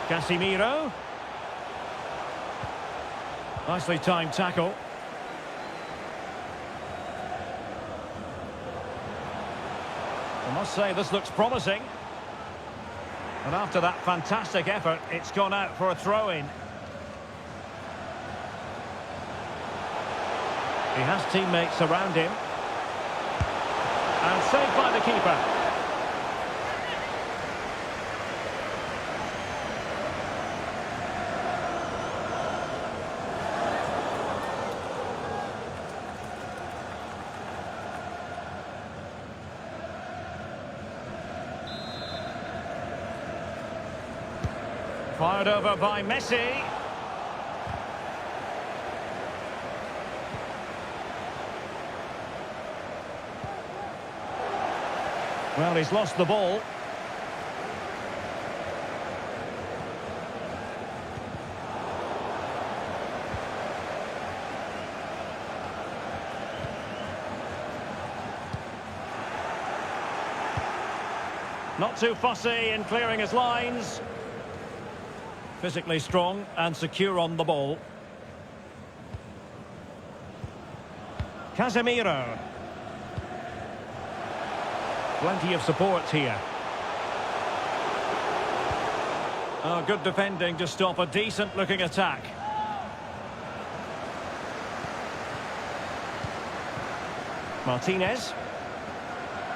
Casemiro. Nicely timed tackle. I must say this looks promising. And after that fantastic effort, it's gone out for a throw-in. He has teammates around him. And saved by the keeper. Fired over by Messi. Well, he's lost the ball. Not too fussy in clearing his lines. Physically strong and secure on the ball. Casemiro. Plenty of support here. Oh, good defending to stop a decent-looking attack. Martinez.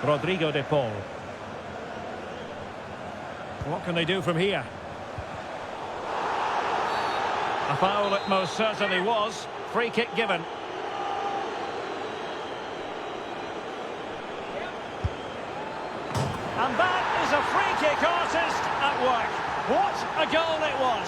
Rodrigo de Paul. What can they do from here? A foul it most certainly was. Free kick given. And that is a free kick artist at work. What a goal it was.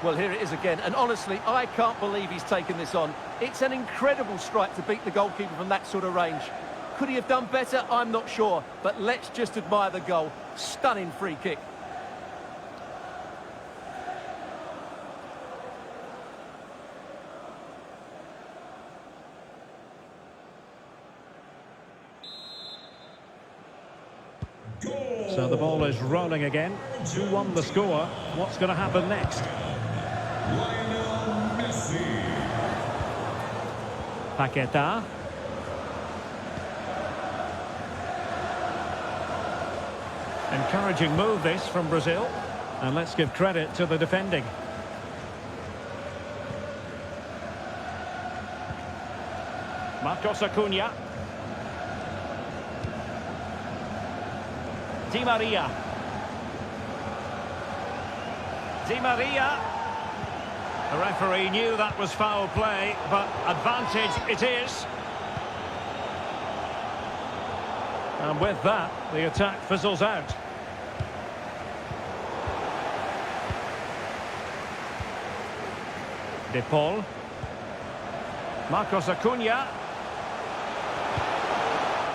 Well, here it is again, and honestly, I can't believe he's taken this on. It's an incredible strike to beat the goalkeeper from that sort of range. Could he have done better? I'm not sure, but let's just admire the goal. Stunning free kick. So the ball is rolling again. 2-1 the score. What's going to happen next? Lionel Messi. Paqueta. Encouraging move this from Brazil. And let's give credit to the defending. Marcos Acuna. Di Maria. Di Maria. The referee knew that was foul play, but advantage it is. And with that, the attack fizzles out. De Paul. Marcos Acuna.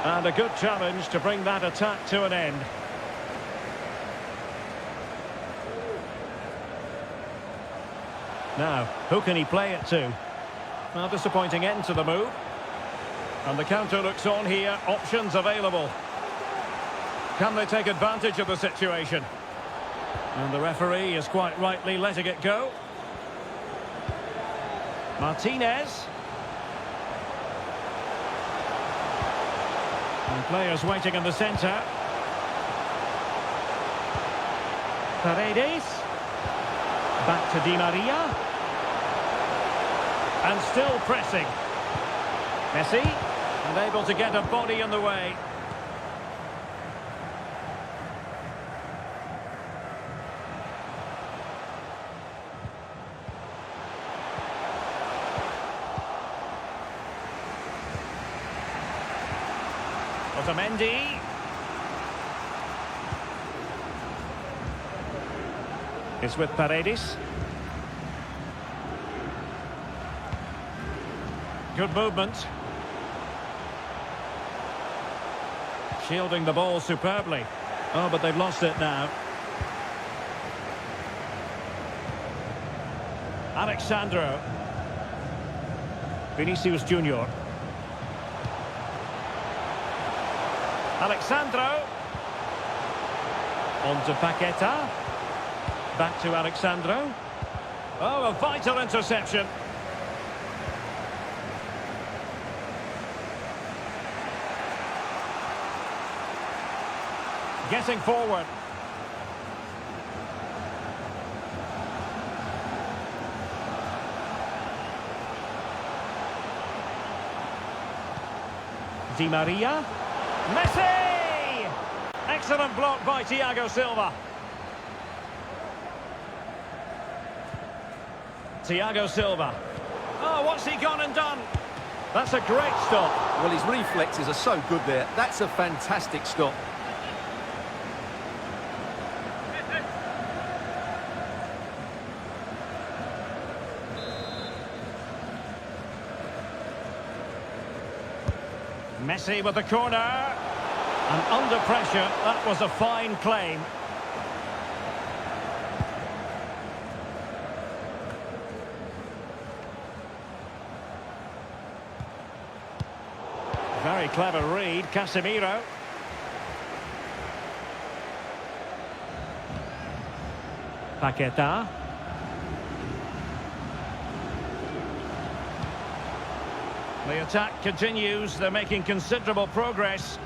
And a good challenge to bring that attack to an end. Now, who can he play it to? Well, disappointing end to the move. And the counter looks on here, options available. Can they take advantage of the situation? And the referee is quite rightly letting it go. Martinez. And players waiting in the centre. Paredes. Back to Di Maria. And still pressing. Messi. And able to get a body in the way. Otamendi. It's with Paredes. Good movement. Shielding the ball superbly. Oh, but they've lost it now. Alexandro. Vinicius Junior. Alexandro. On to Paqueta. Back to Alexandro. Oh, a vital interception. Getting forward. Di Maria. Messi! Excellent block by Thiago Silva. Thiago Silva. Oh, what's he gone and done? That's a great stop. Well, his reflexes are so good there. That's a fantastic stop. Messi with the corner. And under pressure, that was a fine claim. Very clever read, Casemiro. Paqueta. The attack continues, they're making considerable progress.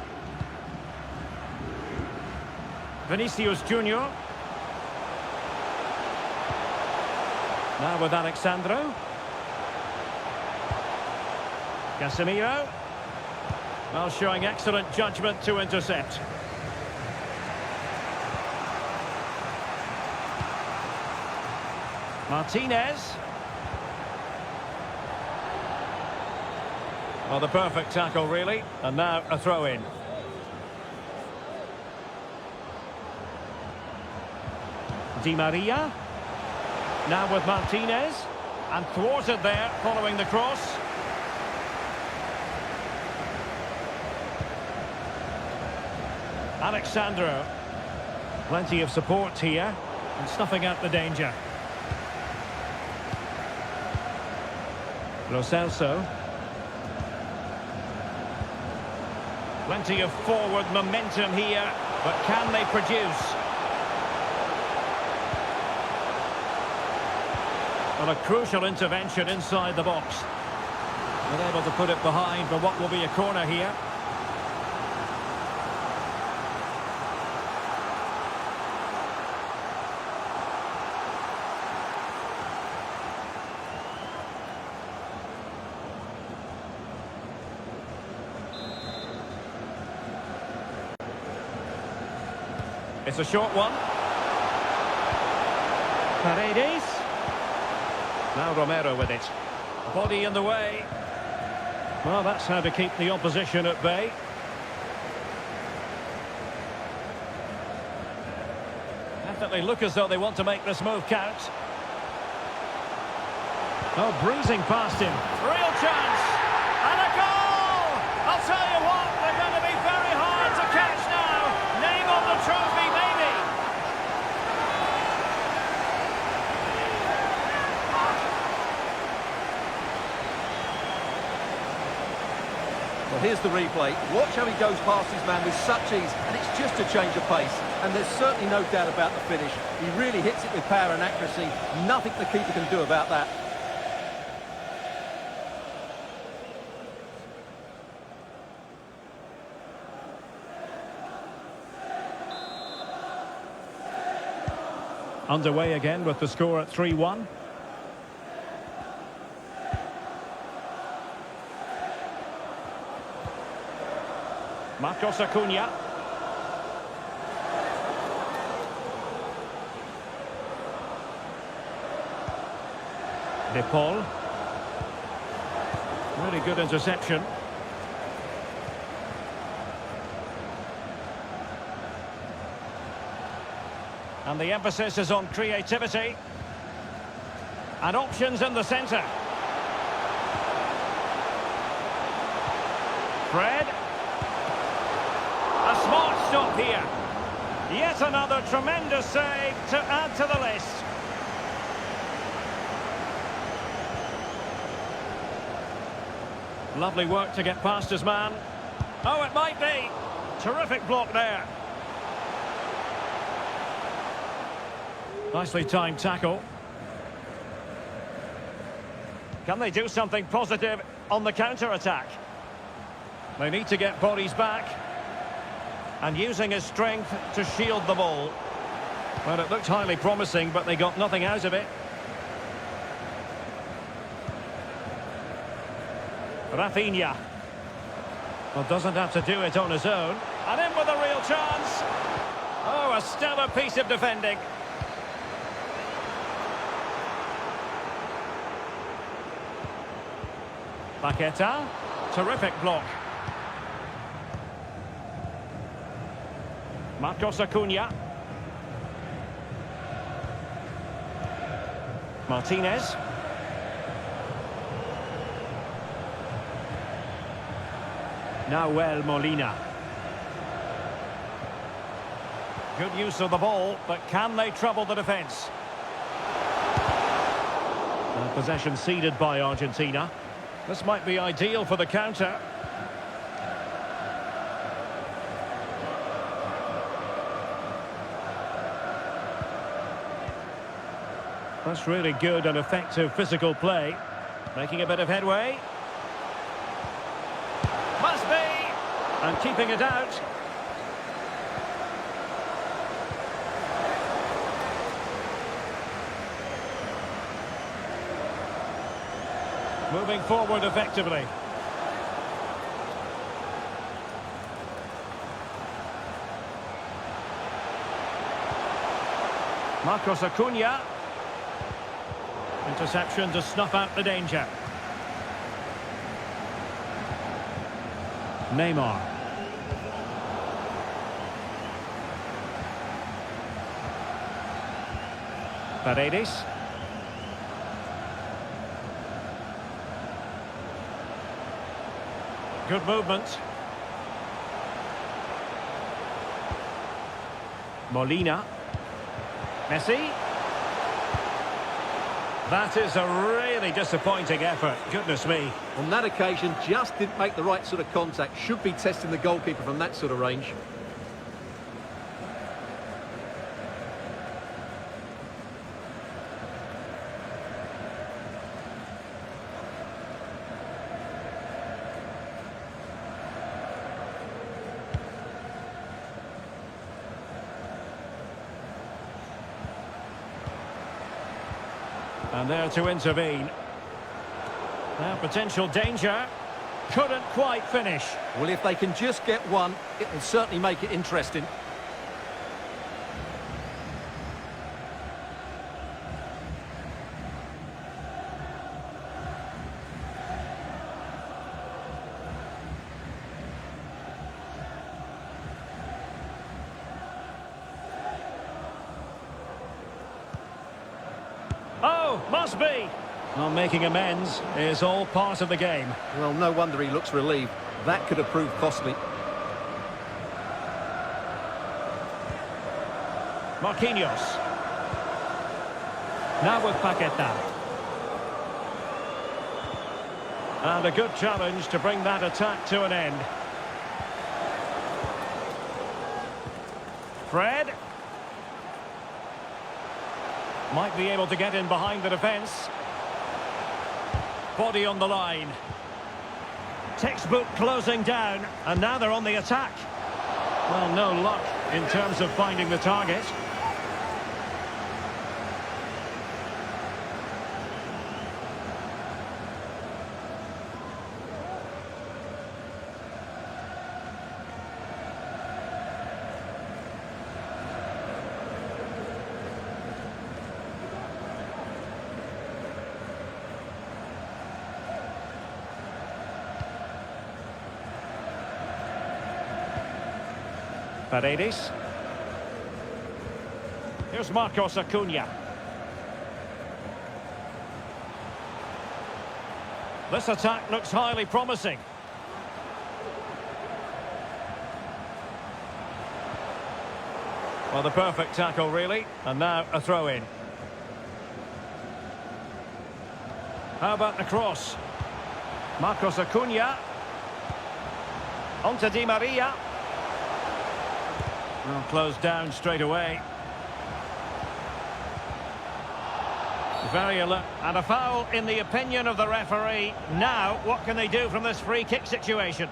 Vinicius Junior. Now with Alexandro. Casemiro. Well, showing excellent judgment to intercept. Martinez. Well, the perfect tackle, really. And now a throw-in. Di Maria. Now with Martinez. And thwarted there, following the cross. Alexandro. Plenty of support here. And snuffing out the danger. Lo Celso. Plenty of forward momentum here, but can they produce? Well, a crucial intervention inside the box. They're able to put it behind for what will be a corner here. It's a short one. Paredes. Now Romero with it. Body in the way. Well, that's how to keep the opposition at bay. Definitely look as though they want to make this move count. Oh, breezing past him. Real chance. And a goal! I'll tell you what, they're going to be very hard to catch now. Name on the trophy, maybe. Well, here's the replay. Watch how he goes past his man with such ease, and it's just a change of pace. And there's certainly no doubt about the finish. He really hits it with power and accuracy. Nothing the keeper can do about that. Underway again with the score at 3-1. Marcos Acuna. De Paul. Really good interception. And the emphasis is on creativity. And options in the centre. Fred. A smart stop here. Yet another tremendous save to add to the list. Lovely work to get past his man. Oh, it might be. Terrific block there. Nicely timed tackle. Can they do something positive on the counter-attack? They need to get bodies back. And using his strength to shield the ball. Well, it looked highly promising, but they got nothing out of it. Rafinha. Well, doesn't have to do it on his own. And in with a real chance. Oh, a stellar piece of defending. Paqueta. Terrific block. Marcos Acuna. Martinez. Nahuel Molina. Good use of the ball, but can they trouble the defence? Possession ceded by Argentina. This might be ideal for the counter. That's really good and effective physical play. Making a bit of headway. Must be! And keeping it out. Moving forward effectively. Marcos Acuna. Interception to snuff out the danger. Neymar. Paredes. Good movement. Molina. Messi. That is a really disappointing effort. Goodness me. On that occasion, just didn't make the right sort of contact. Should be testing the goalkeeper from that sort of range. And there to intervene. Now potential danger. Couldn't quite finish. Well, if they can just get one, it will certainly make it interesting. No, must be. Well, making amends is all part of the game. Well, no wonder he looks relieved. That could have proved costly. Marquinhos. Now with Paqueta. And a good challenge to bring that attack to an end. Fred. Might be able to get in behind the defence. Body on the line. Textbook closing down, and now they're on the attack. Well, no luck in terms of finding the target. Paredes. Here's Marcos Acuna. This attack looks highly promising. Well, the perfect tackle, really. And now a throw-in. How about the cross? Marcos Acuna. On to Di Maria. Well, closed down straight away. Very alert. And a foul in the opinion of the referee. Now, what can they do from this free kick situation?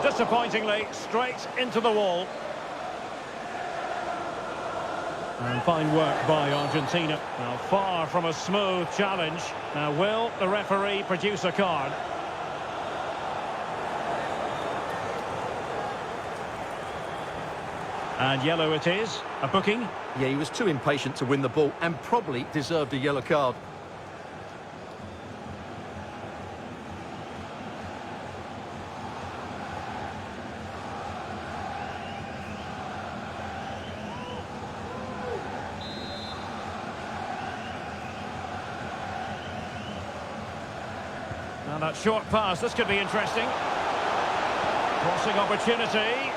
Disappointingly, straight into the wall. And fine work by Argentina. Now, far from a smooth challenge. Now, will the referee produce a card? And yellow it is. A booking. Yeah, he was too impatient to win the ball and probably deserved a yellow card. Now that short pass, this could be interesting. Crossing opportunity.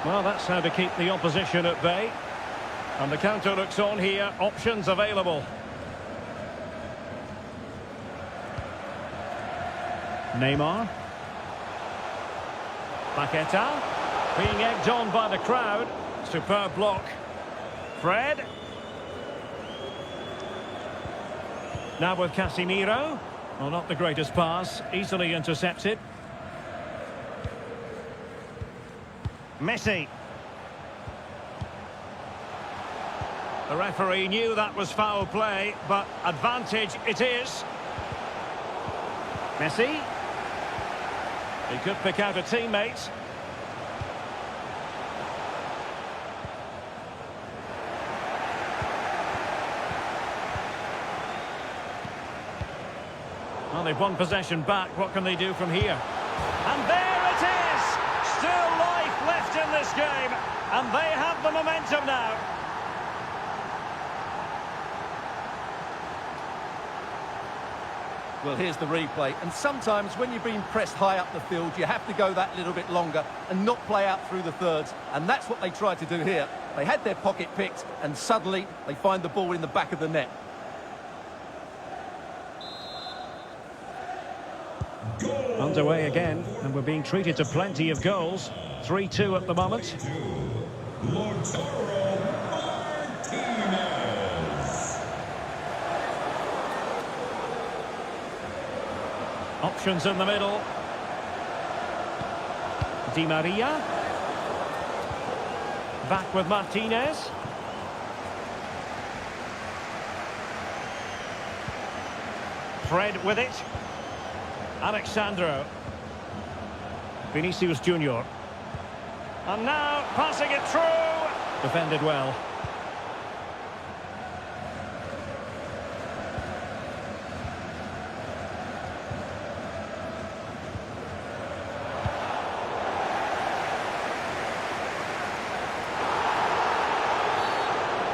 Well, that's how to keep the opposition at bay. And the counter looks on here. Options available. Neymar. Paqueta. Being egged on by the crowd. Superb block. Fred. Now with Casemiro. Well, not the greatest pass. Easily intercepted. Messi. The referee knew that was foul play, but advantage it is. Messi. He could pick out a teammate. Well, they've won possession back. What can they do from here? And there it is! Still life left in this game. And they have the momentum now. Well, here's the replay. And sometimes when you're being pressed high up the field, you have to go that little bit longer and not play out through the thirds. And that's what they tried to do here. They had their pocket picked, and suddenly they find the ball in the back of the net. Underway again, and we're being treated to plenty of goals. 3-2 at the moment. Lautaro Martinez. Options in the middle. Di Maria. Back with Martinez. Fred with it. Alexandro. Vinicius Junior. And now passing it through. Defended well.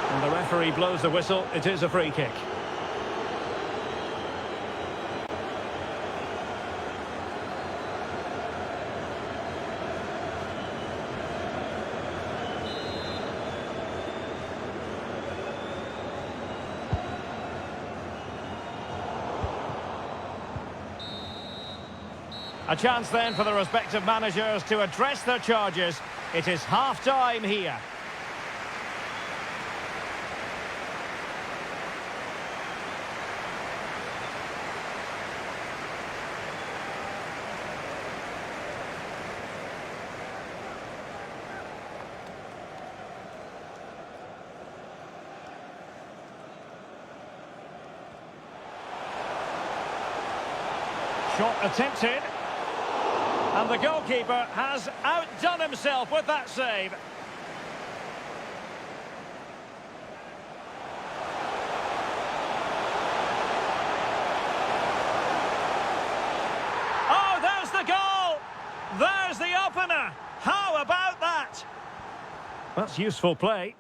And the referee blows the whistle. It is a free kick. A chance then for the respective managers to address their charges. It is half-time here. Shot attempted. And the goalkeeper has outdone himself with that save. Oh, there's the goal! There's the opener! How about that? That's useful play.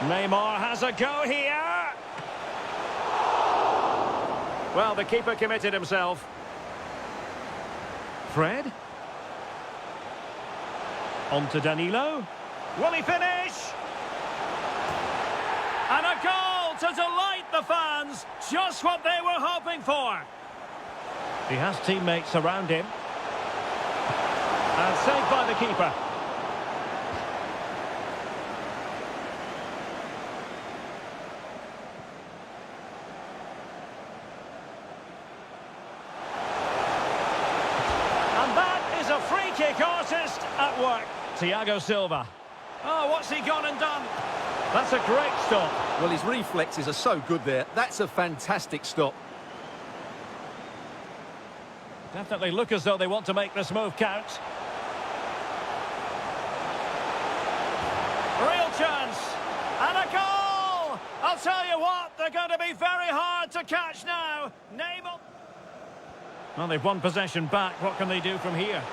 Neymar has a go here. Well, the keeper committed himself. Fred. On to Danilo. Will he finish? And a goal to delight the fans. Just what they were hoping for. He has teammates around him. And saved by the keeper. Artist at work. Thiago Silva. Oh, what's he gone and done? That's a great stop. Well, his reflexes are so good there. That's a fantastic stop. Definitely look as though they want to make this move count. Real chance. And a goal! I'll tell you what, they're going to be very hard to catch now. Neymar. Well, they've won possession back. What can they do from here?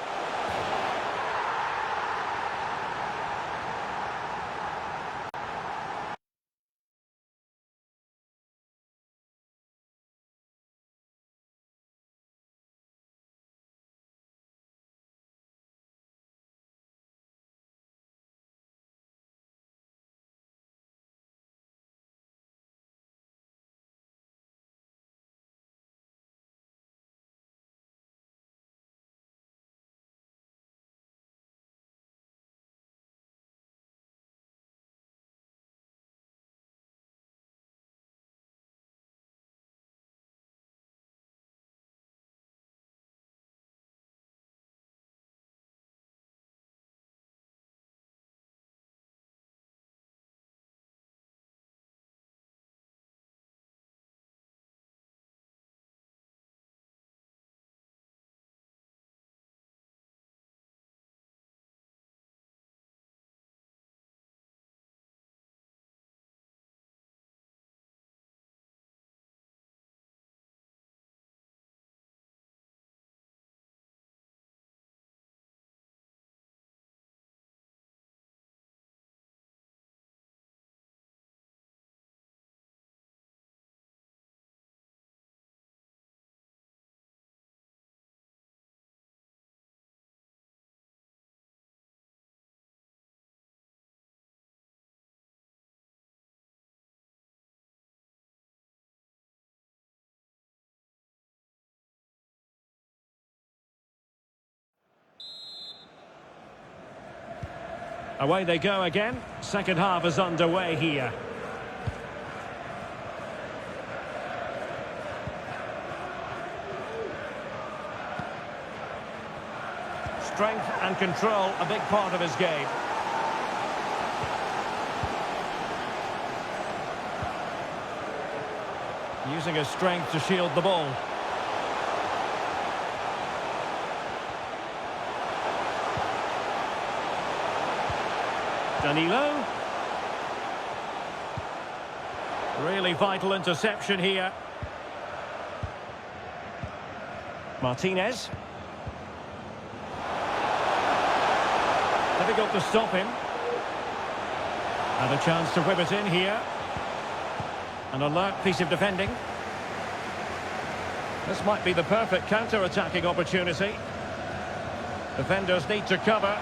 Away they go again. Second half is underway here. Strength and control, a big part of his game. Using his strength to shield the ball. Danilo. Really vital interception here. Martinez. Difficult to stop him. And a chance to whip it in here. An alert piece of defending. This might be the perfect counter-attacking opportunity. Defenders need to cover.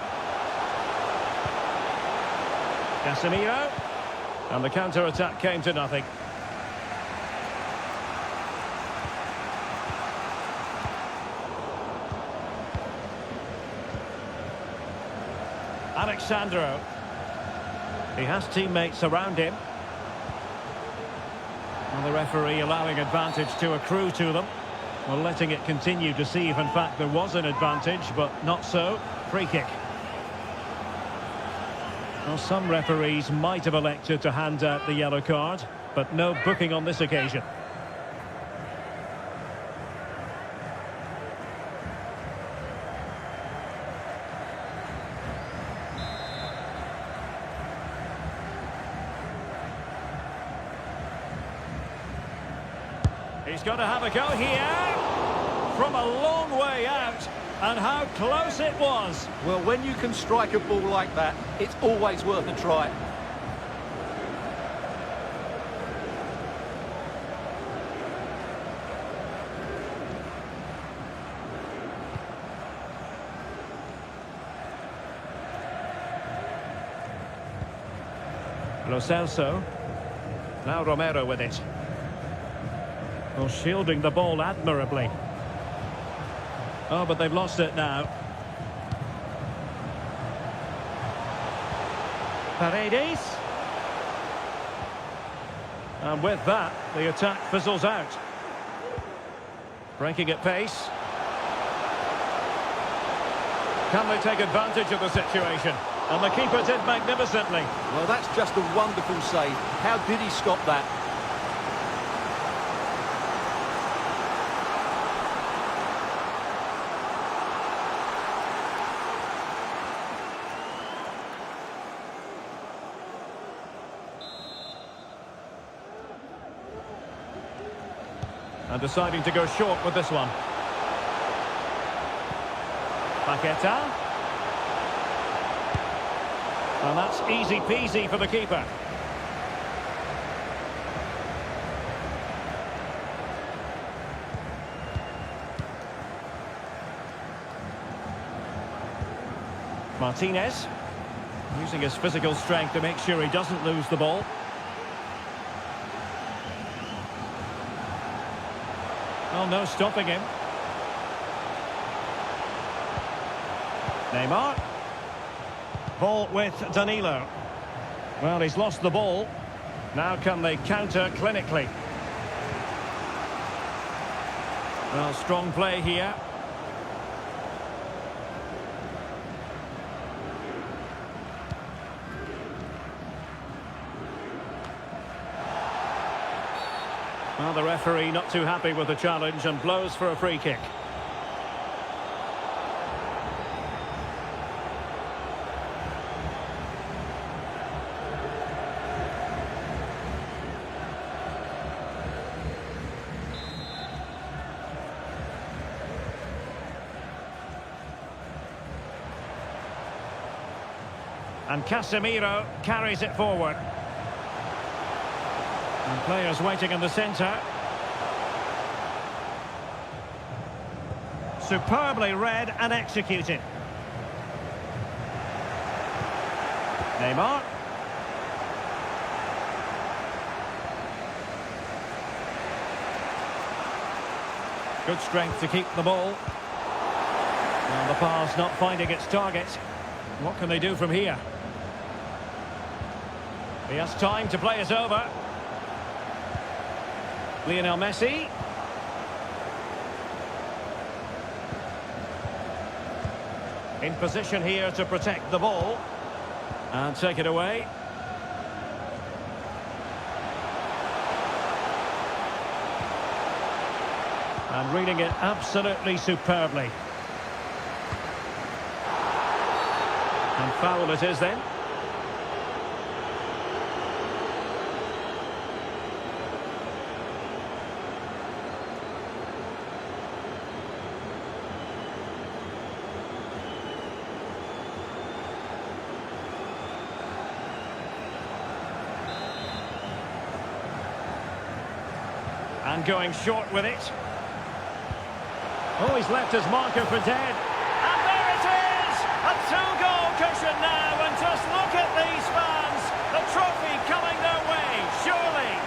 Casemiro. And the counter-attack came to nothing. Alexandro. He has teammates around him. And the referee allowing advantage to accrue to them. Well, letting it continue to see if in fact there was an advantage, but not so. Free kick. Well, some referees might have elected to hand out the yellow card, but no booking on this occasion. He's got to have a go here. From a long way out. And how close it was. Well, when you can strike a ball like that, it's always worth a try. Lo Celso. Now Romero with it. Well, shielding the ball admirably. Oh, but they've lost it now. Paredes. And with that, the attack fizzles out. Breaking at pace. Can they take advantage of the situation? And the keeper did magnificently. Well, that's just a wonderful save. How did he stop that? And deciding to go short with this one. Paqueta. And that's easy peasy for the keeper. Martinez. Using his physical strength to make sure he doesn't lose the ball. Oh, no stopping him. Neymar. Ball with Danilo. Well, he's lost the ball. Now can they counter clinically? Well, strong play here. Well, the referee not too happy with the challenge and blows for a free kick. And Casemiro carries it forward. And players waiting in the centre. Superbly read and executed. Neymar. Good strength to keep the ball. And the pass not finding its target. What can they do from here? He has time to play it over. Lionel Messi. In position here to protect the ball. And take it away. And reading it absolutely superbly. And foul it is then. And going short with it. Oh, he's left his marker for dead. And there it is! A two-goal cushion now, and just look at these fans. The trophy coming their way, surely.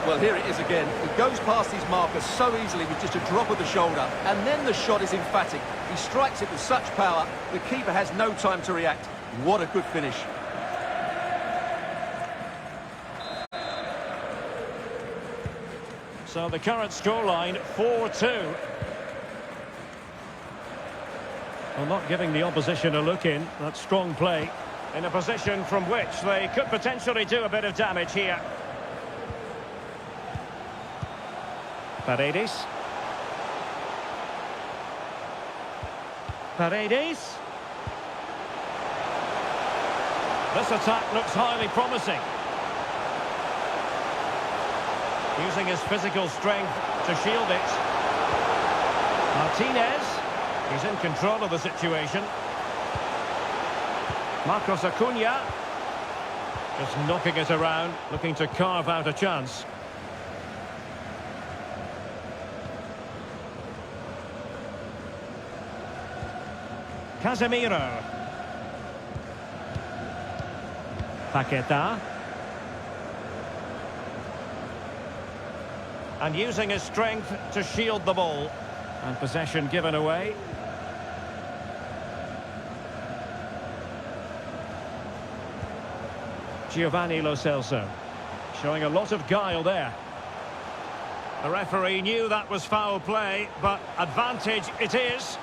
Well, here it is again. He goes past his marker so easily with just a drop of the shoulder. And then the shot is emphatic. He strikes it with such power, the keeper has no time to react. What a good finish. So the current scoreline, 4-2. Well, not giving the opposition a look in. That's strong play. In a position from which they could potentially do a bit of damage here. Paredes. Paredes. This attack looks highly promising. Using his physical strength to shield it. Martinez. He's in control of the situation. Marcos Acuna. Just knocking it around, looking to carve out a chance. Casemiro. Paqueta. And using his strength to shield the ball. And possession given away. Giovanni Lo Celso. Showing a lot of guile there. The referee knew that was foul play, but advantage it is.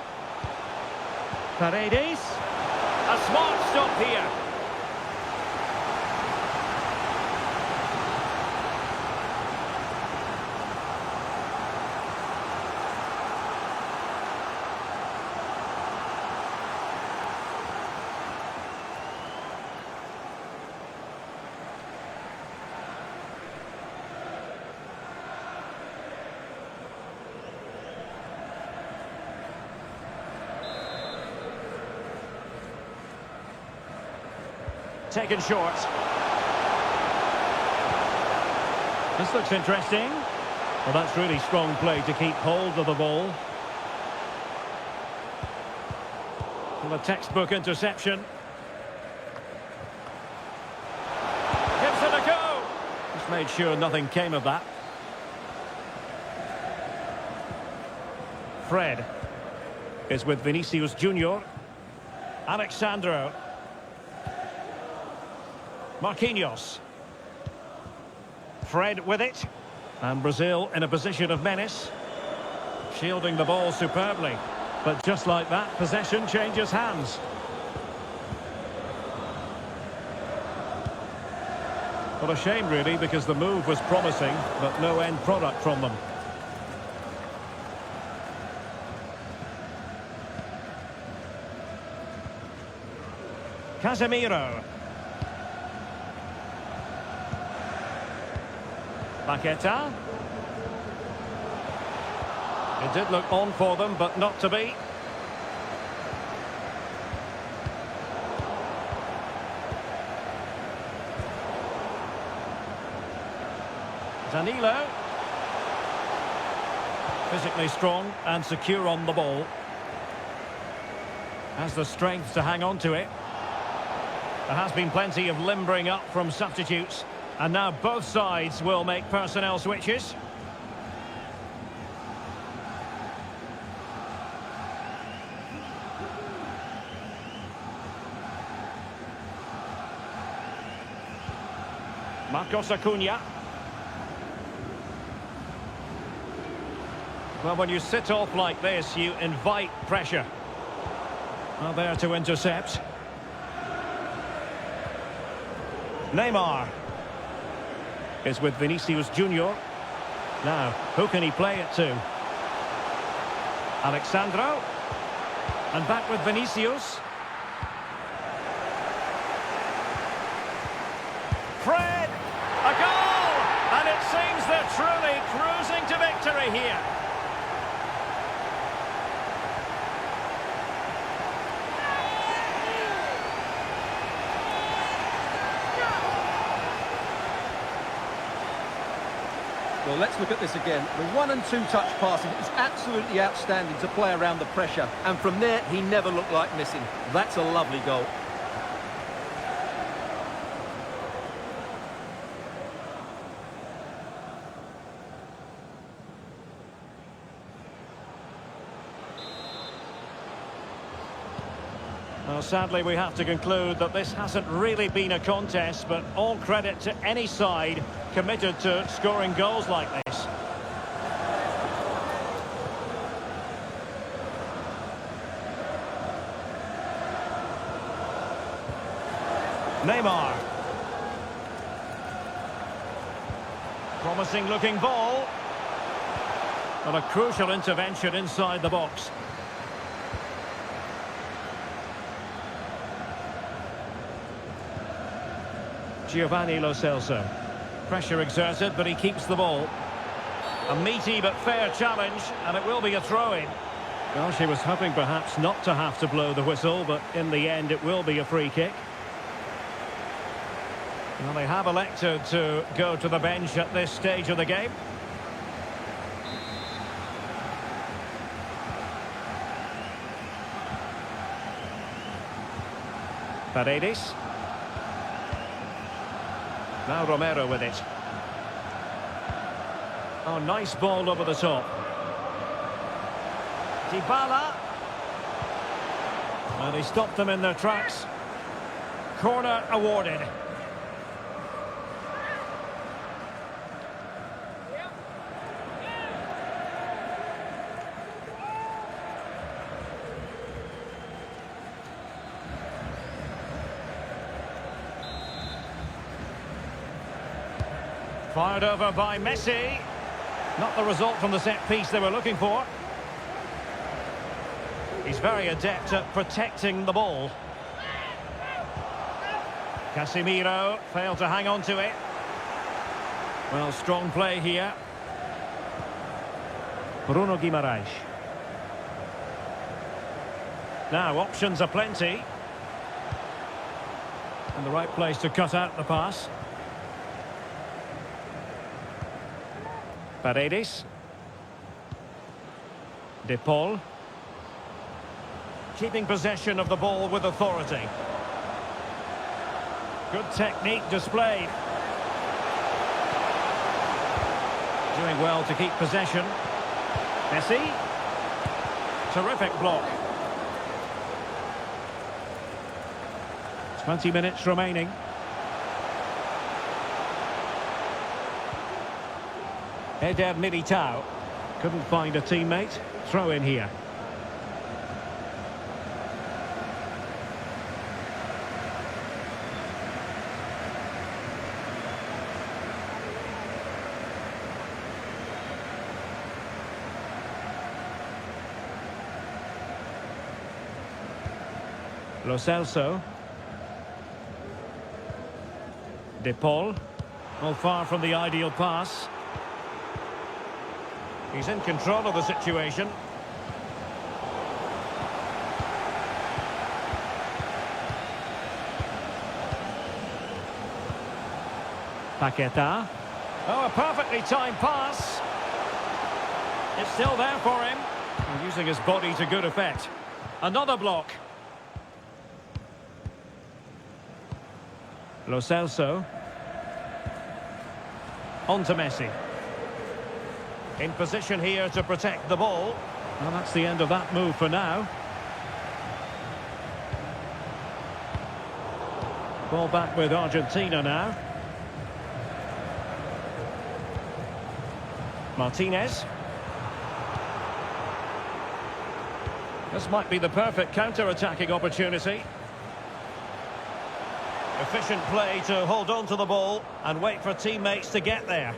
Paredes. A smart stop here. Taken short. This looks interesting. Well, that's really strong play to keep hold of the ball. Well, a textbook interception. Gives it a go. Just made sure nothing came of that. Fred is with Vinicius Junior. Alexandro. Marquinhos. Fred with it. And Brazil in a position of menace. Shielding the ball superbly. But just like that, possession changes hands. Well, a shame really, because the move was promising, but no end product from them. Casemiro. Paqueta. It did look on for them, but not to be. Danilo. Physically strong and secure on the ball. Has the strength to hang on to it. There has been plenty of limbering up from substitutes. And now both sides will make personnel switches. Marcos Acuna. Well, when you sit off like this, you invite pressure. Well, there to intercept. Neymar is with Vinicius Junior. Now, who can he play it to? Alexandro. And back with Vinicius. Fred! A goal! And it seems they're truly cruising to victory here. Well, let's look at this again. The 1- and 2-touch passing is absolutely outstanding to play around the pressure. And from there, he never looked like missing. That's a lovely goal. Well, sadly, we have to conclude that this hasn't really been a contest, but all credit to any side committed to scoring goals like this. Neymar. Promising looking ball. But a crucial intervention inside the box. Giovanni Lo Celso. Pressure exerted, but he keeps the ball. A meaty but fair challenge, and it will be a throw-in. Well, she was hoping perhaps not to have to blow the whistle, but in the end it will be a free kick. Well, they have elected to go to the bench at this stage of the game. Paredes. Now Romero with it. Oh, nice ball over the top. Dybala. And he stopped them in their tracks. Corner awarded. Fired over by Messi. Not the result from the set piece they were looking for. He's very adept at protecting the ball. Casemiro failed to hang on to it. Well, strong play here. Bruno Guimaraes. Now, options are plenty. And the right place to cut out the pass. Paredes. De Paul. Keeping possession of the ball with authority. Good technique displayed. Doing well to keep possession. Messi. Terrific block. 20 minutes remaining. Eder Militao. Couldn't find a teammate. Throw in here. Lo Celso. De Paul. Well, far from the ideal pass. He's in control of the situation. Paqueta. Oh, a perfectly timed pass. It's still there for him. And using his body to good effect. Another block. Lo Celso. On to Messi. In position here to protect the ball. Well, that's the end of that move for now. Ball back with Argentina now. Martinez. This might be the perfect counter-attacking opportunity. Efficient play to hold on to the ball and wait for teammates to get there.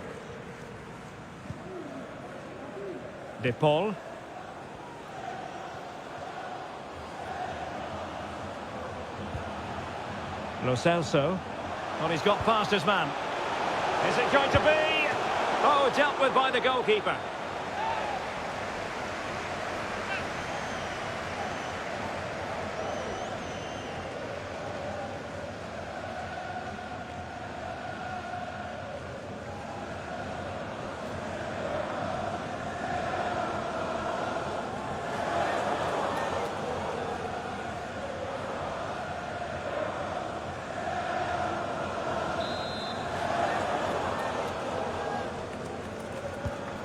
De Paul. Lo Celso. Well, he's got past his man. Is it going to be? Oh, dealt with by the goalkeeper.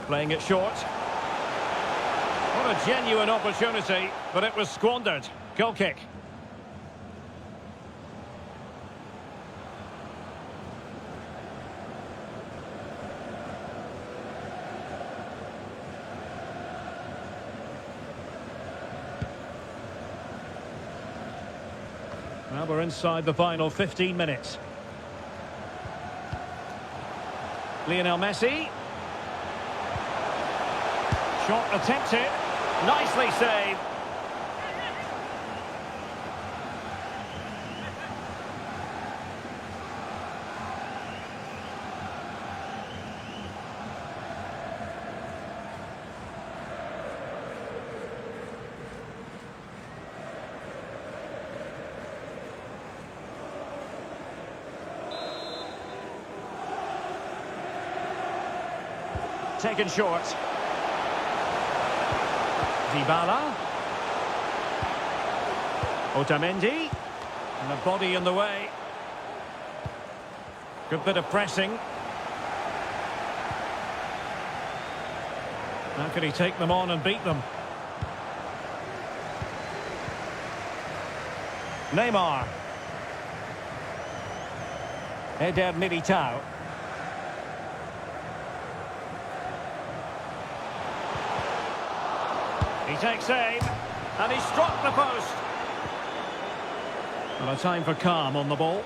Playing it short. What a genuine opportunity, but it was squandered. Goal kick. Now we're inside the final 15 minutes. Lionel Messi. Shot attempted. Nicely saved. Taken short. Dybala. Otamendi. And the body in the way. Good bit of pressing. How can he take them on and beat them? Neymar. Eder Militao. He takes aim, and he struck the post. Well, a time for calm on the ball.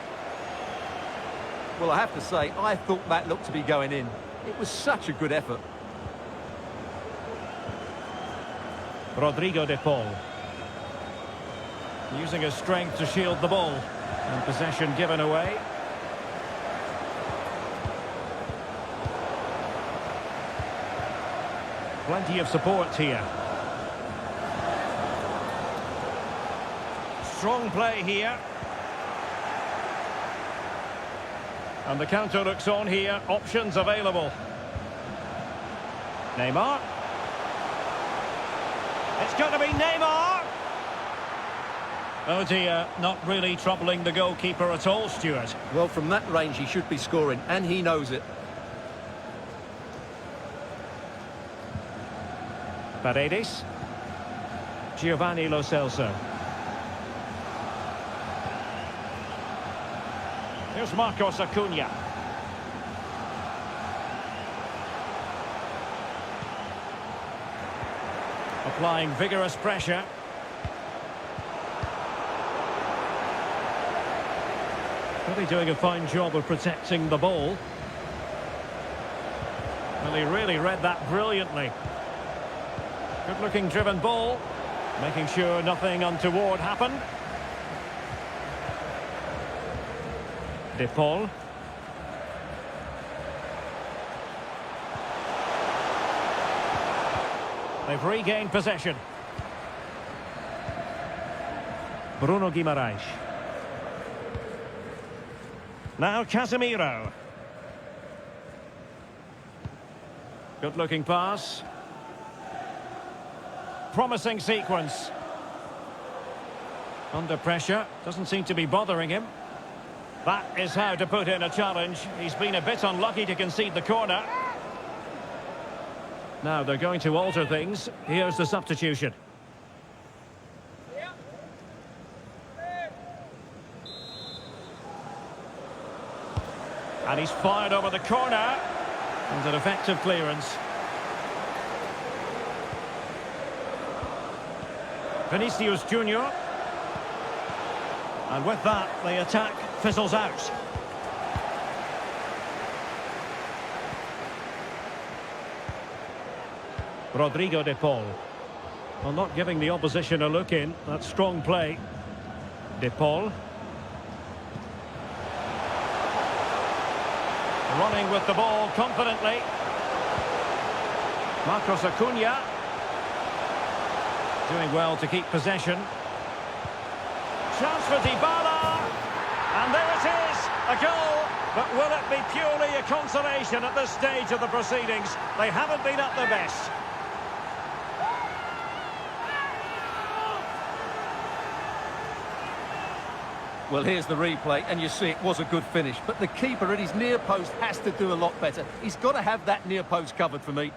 Well, I have to say, I thought that looked to be going in. It was such a good effort. Rodrigo de Paul. Using his strength to shield the ball. And possession given away. Plenty of support here. Strong play here. And the counter looks on here. Options available. Neymar. It's going to be Neymar. Oh dear, not really troubling the goalkeeper at all, Stuart. Well, from that range he should be scoring, and he knows it. Paredes. Giovanni Lo Celso. Here's Marcos Acuna. Applying vigorous pressure. Really doing a fine job of protecting the ball. And he really read that brilliantly. Good-looking driven ball. Making sure nothing untoward happened. De Paul. They've regained possession. Bruno Guimaraes. Now Casemiro. Good-looking pass. Promising sequence. Under pressure. Doesn't seem to be bothering him. That is how to put in a challenge. He's been a bit unlucky to concede the corner. Now they're going to alter things. Here's the substitution. And he's fired over the corner. And an effective clearance. Vinicius Junior. And with that, the attack fizzles out. Rodrigo de Paul. Well, not giving the opposition a look in. That's strong play. De Paul. Running with the ball confidently. Marcos Acuna. Doing well to keep possession. Chance for Dybala. And there it is, a goal. But will it be purely a consolation at this stage of the proceedings? They haven't been at their best. Well, here's the replay, and you see it was a good finish. But the keeper at his near post has to do a lot better. He's got to have that near post covered for me.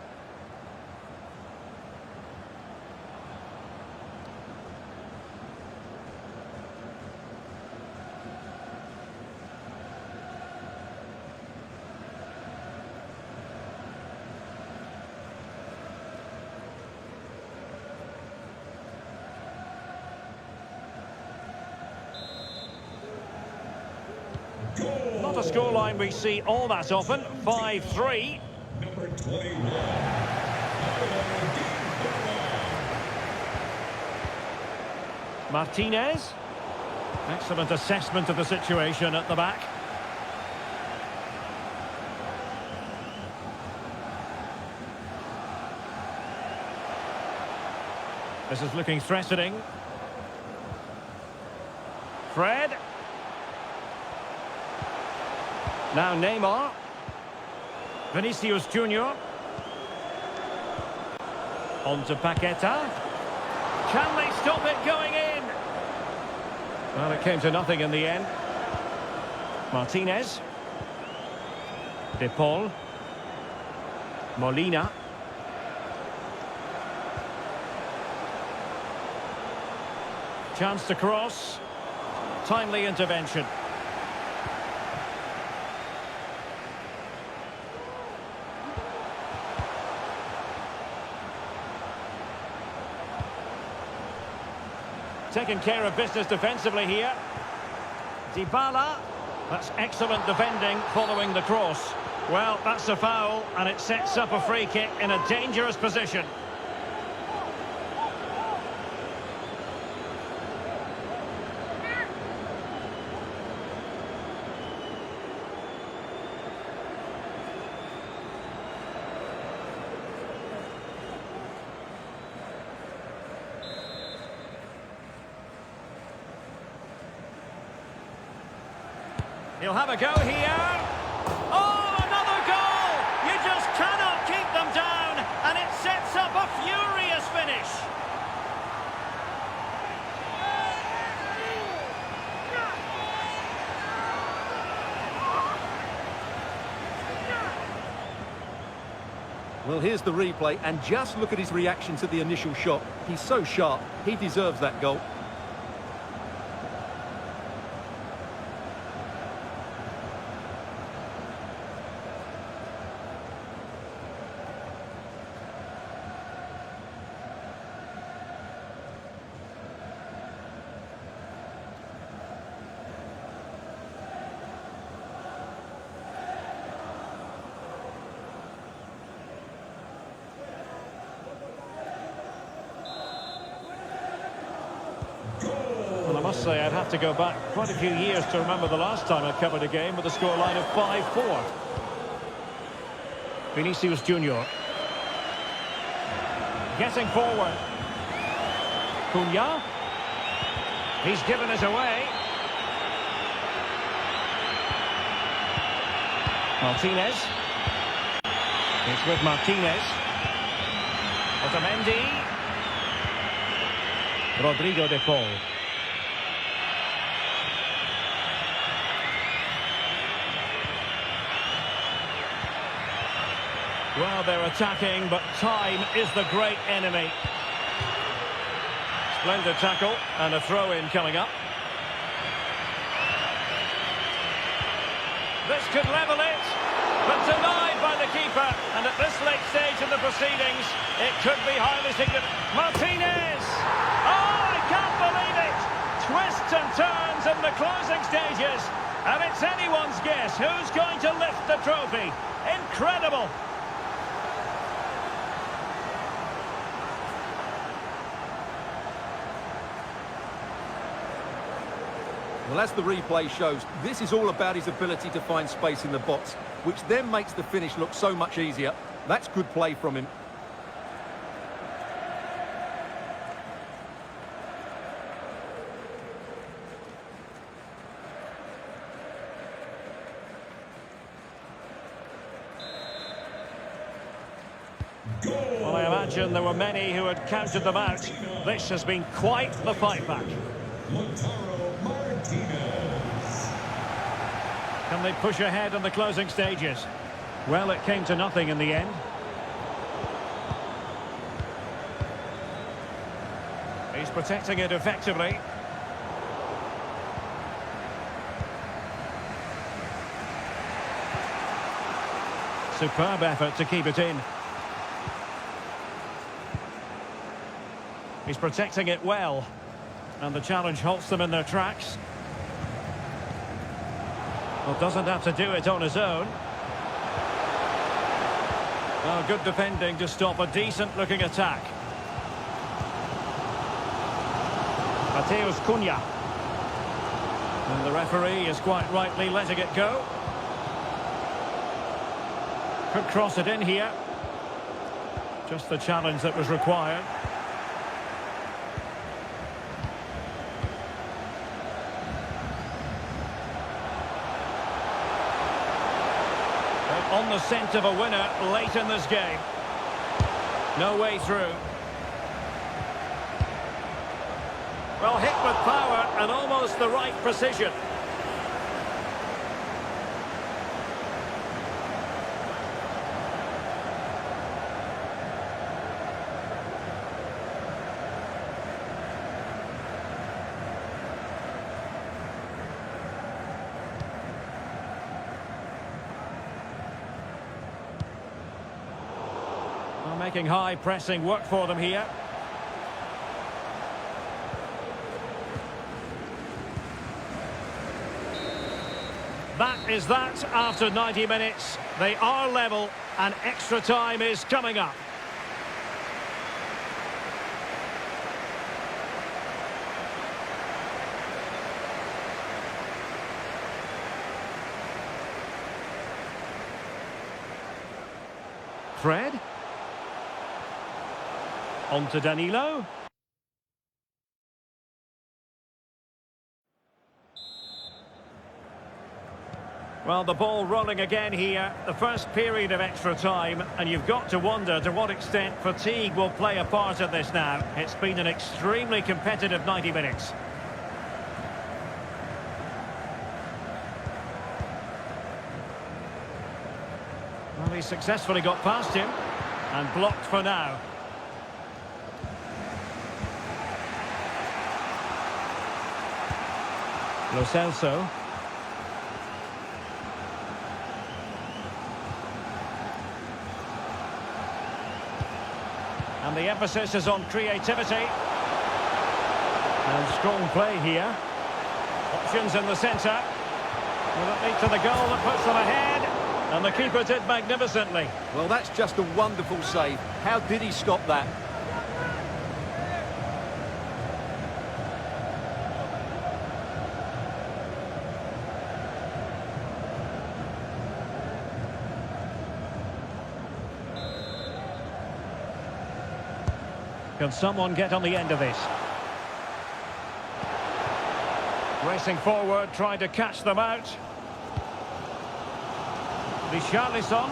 Not a scoreline we see all that often. 5-3. Number 21. Martinez. Excellent assessment of the situation at the back. This is looking threatening. Fred. Now Neymar. Vinicius Junior. On to Paqueta. Can they stop it going in? Well, it came to nothing in the end. Martinez. De Paul. Molina. Chance to cross. Timely intervention. Taking care of business defensively here. Dybala. That's excellent defending following the cross. Well, that's a foul, and it sets up a free kick in a dangerous position. He'll have a go here. Oh, another goal! You just cannot keep them down, and it sets up a furious finish. Well, here's the replay, and just look at his reaction to the initial shot. He's so sharp, he deserves that goal. Well, I must say I'd have to go back quite a few years to remember the last time I covered a game with a scoreline of 5-4. Vinicius Junior. Getting forward. Cunha. He's given it away. Martinez. It's with Martinez. Otamendi. Rodrigo de Paul. Well, they're attacking, but time is the great enemy. Splendid tackle, and a throw-in coming up. This could level it, but denied by the keeper. And at this late stage in the proceedings, it could be highly significant. Martinez! Oh, I can't believe it! Twists and turns in the closing stages. And it's anyone's guess who's going to lift the trophy. Incredible! Well, as the replay shows, this is all about his ability to find space in the box, which then makes the finish look so much easier. That's good play from him. Well, I imagine there were many who had counted them out. This has been quite the fight back. Lautaro Martinez. Can they push ahead in the closing stages? Well, it came to nothing in the end. He's protecting it effectively. Superb effort to keep it in. He's protecting it well. And the challenge halts them in their tracks. Well, doesn't have to do it on his own. Well, good defending to stop a decent-looking attack. Mateus Cunha. And the referee is quite rightly letting it go. Could cross it in here. Just the challenge that was required. On the scent of a winner late in this game. No way through. Well, hit with power and almost the right precision. Making high pressing work for them here. That is that after 90 minutes. They are level and extra time is coming up. Fred? On to Danilo. Well, the ball rolling again here. The first period of extra time, and you've got to wonder to what extent fatigue will play a part in this now. It's been an extremely competitive 90 minutes. Well, he successfully got past him and blocked for now. Lo Celso. And the emphasis is on creativity. And strong play here. Options in the centre. Will it lead to the goal that puts them ahead? And the keeper did magnificently. Well, that's just a wonderful save. How did he stop that? Can someone get on the end of this? Racing forward, trying to catch them out. Richarlison.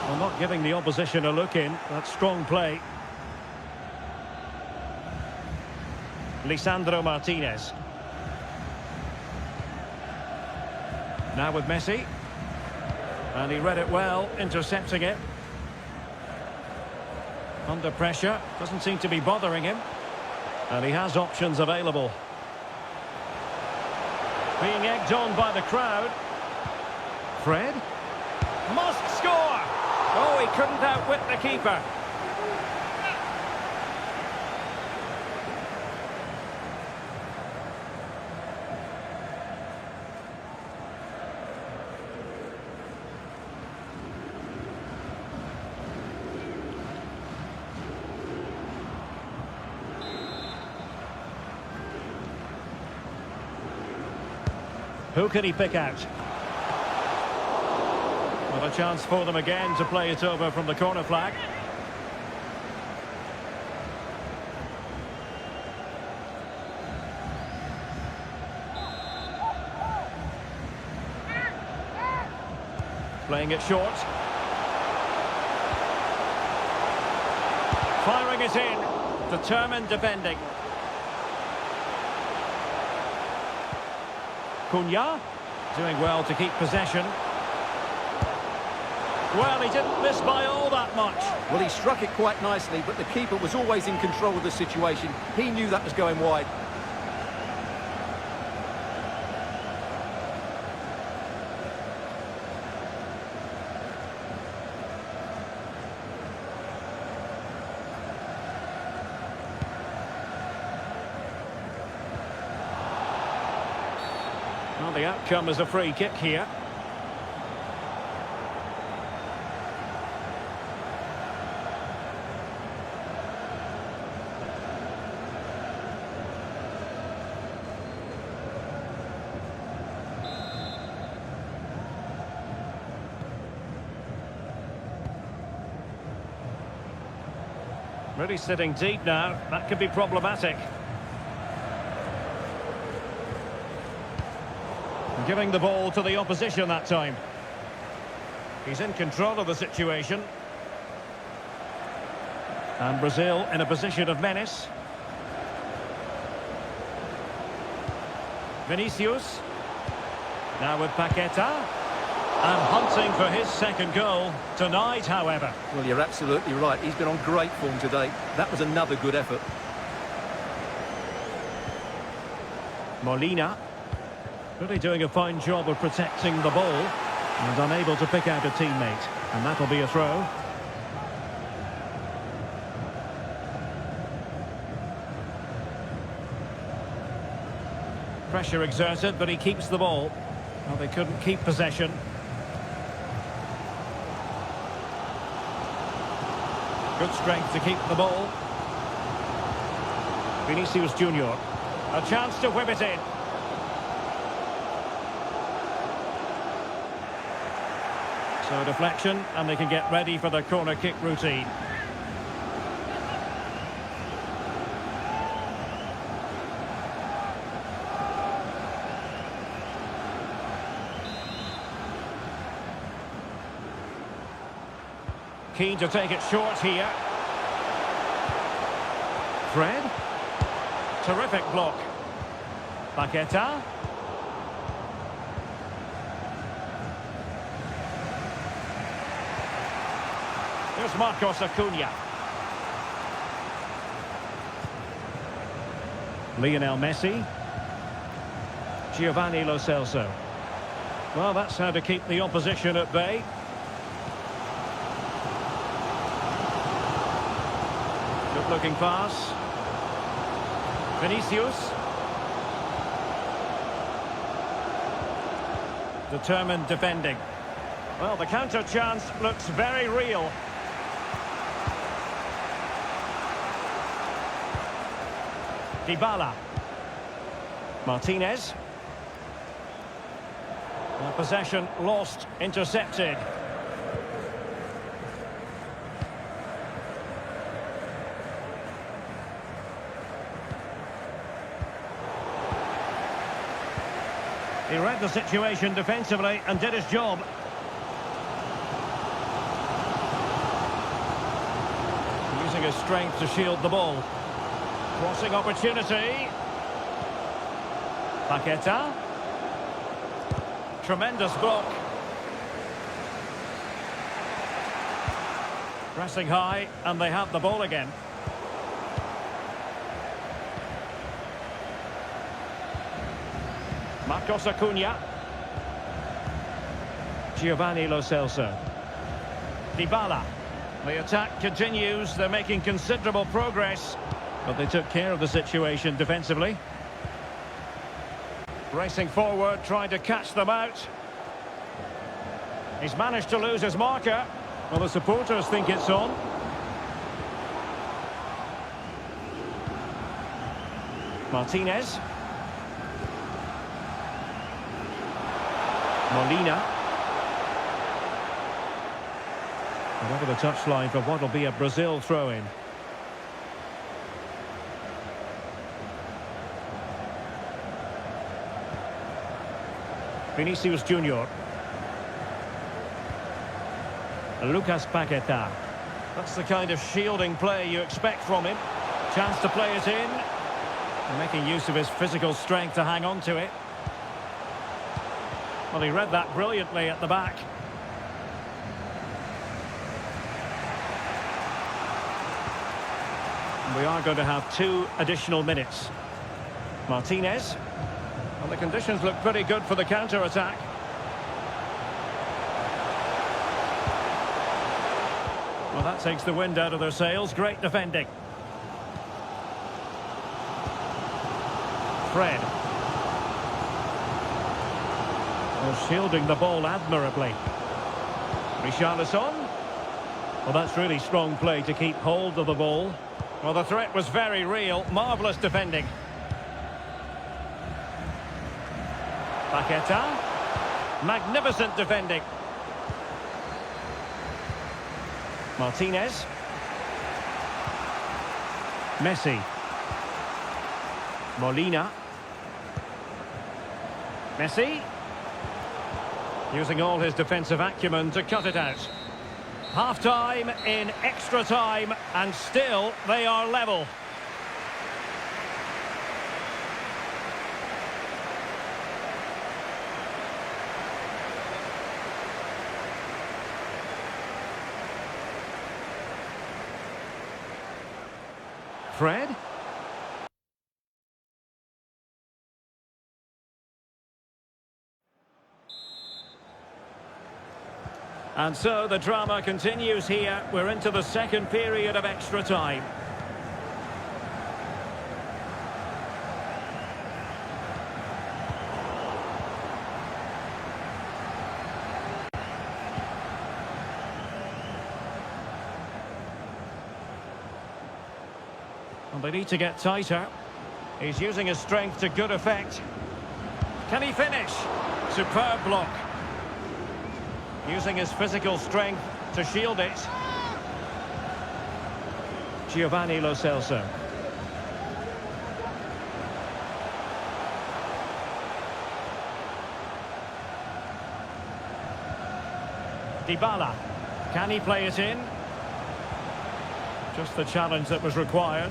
Well, not giving the opposition a look in. That's strong play. Lisandro Martinez. Now with Messi. And he read it well, intercepting it. Under pressure, doesn't seem to be bothering him. And he has options available. Being egged on by the crowd. Fred? Must score! Oh, he couldn't outwit the keeper. Who can he pick out? Well, a chance for them again to play it over from the corner flag. Playing it short. Firing it in. Determined defending. Cunha, doing well to keep possession. Well, he didn't miss by all that much. Well, he struck it quite nicely, but the keeper was always in control of the situation. He knew that was going wide. Well, the outcome is a free kick here. Really sitting deep now. That could be problematic. Giving the ball to the opposition that time. He's in control of the situation. And Brazil in a position of menace. Vinicius. Now with Paqueta. And hunting for his second goal tonight, however. Well, you're absolutely right. He's been on great form today. That was another good effort. Molina. Really doing a fine job of protecting the ball. And unable to pick out a teammate. And that'll be a throw. Pressure exerted, but he keeps the ball. Well, they couldn't keep possession. Good strength to keep the ball. Vinicius Junior. A chance to whip it in. So deflection, and they can get ready for the corner kick routine. Keen to take it short here. Fred. Terrific block. Paqueta. Here's Marcos Acuna. Lionel Messi. Giovanni Lo Celso. Well, that's how to keep the opposition at bay. Good-looking pass. Vinicius. Determined defending. Well, the counter chance looks very real. Dybala. Martinez. Possession lost, intercepted. He read the situation defensively and did his job. Using his strength to shield the ball. Crossing opportunity. Paqueta. Tremendous block. Pressing high, and they have the ball again. Marcos Acuna. Giovanni Lo Celso. Dybala. The attack continues. They're making considerable progress. But they took care of the situation defensively. Racing forward, trying to catch them out. He's managed to lose his marker. Well, the supporters think it's on. Martinez. Molina. And over the touchline for what will be a Brazil throw-in. Vinicius Junior. Lucas Paqueta. That's the kind of shielding play you expect from him. Chance to play it in. And making use of his physical strength to hang on to it. Well, he read that brilliantly at the back. And we are going to have 2 additional minutes. Martinez. Well, the conditions look pretty good for the counter-attack. Well, that takes the wind out of their sails. Great defending. Fred. Well, shielding the ball admirably. Richarlison. Well, that's really strong play to keep hold of the ball. Well, the threat was very real. Marvellous defending. Paqueta. Magnificent defending. Martinez. Messi. Molina. Messi. Using all his defensive acumen to cut it out. Half-time in extra time, and still they are level. Fred. And so the drama continues here. We're into the second period of extra time. And they need to get tighter. He's using his strength to good effect. Can he finish? Superb block. Using his physical strength to shield it. Giovanni Lo Celso. Dybala. Can he play it in? Just the challenge that was required.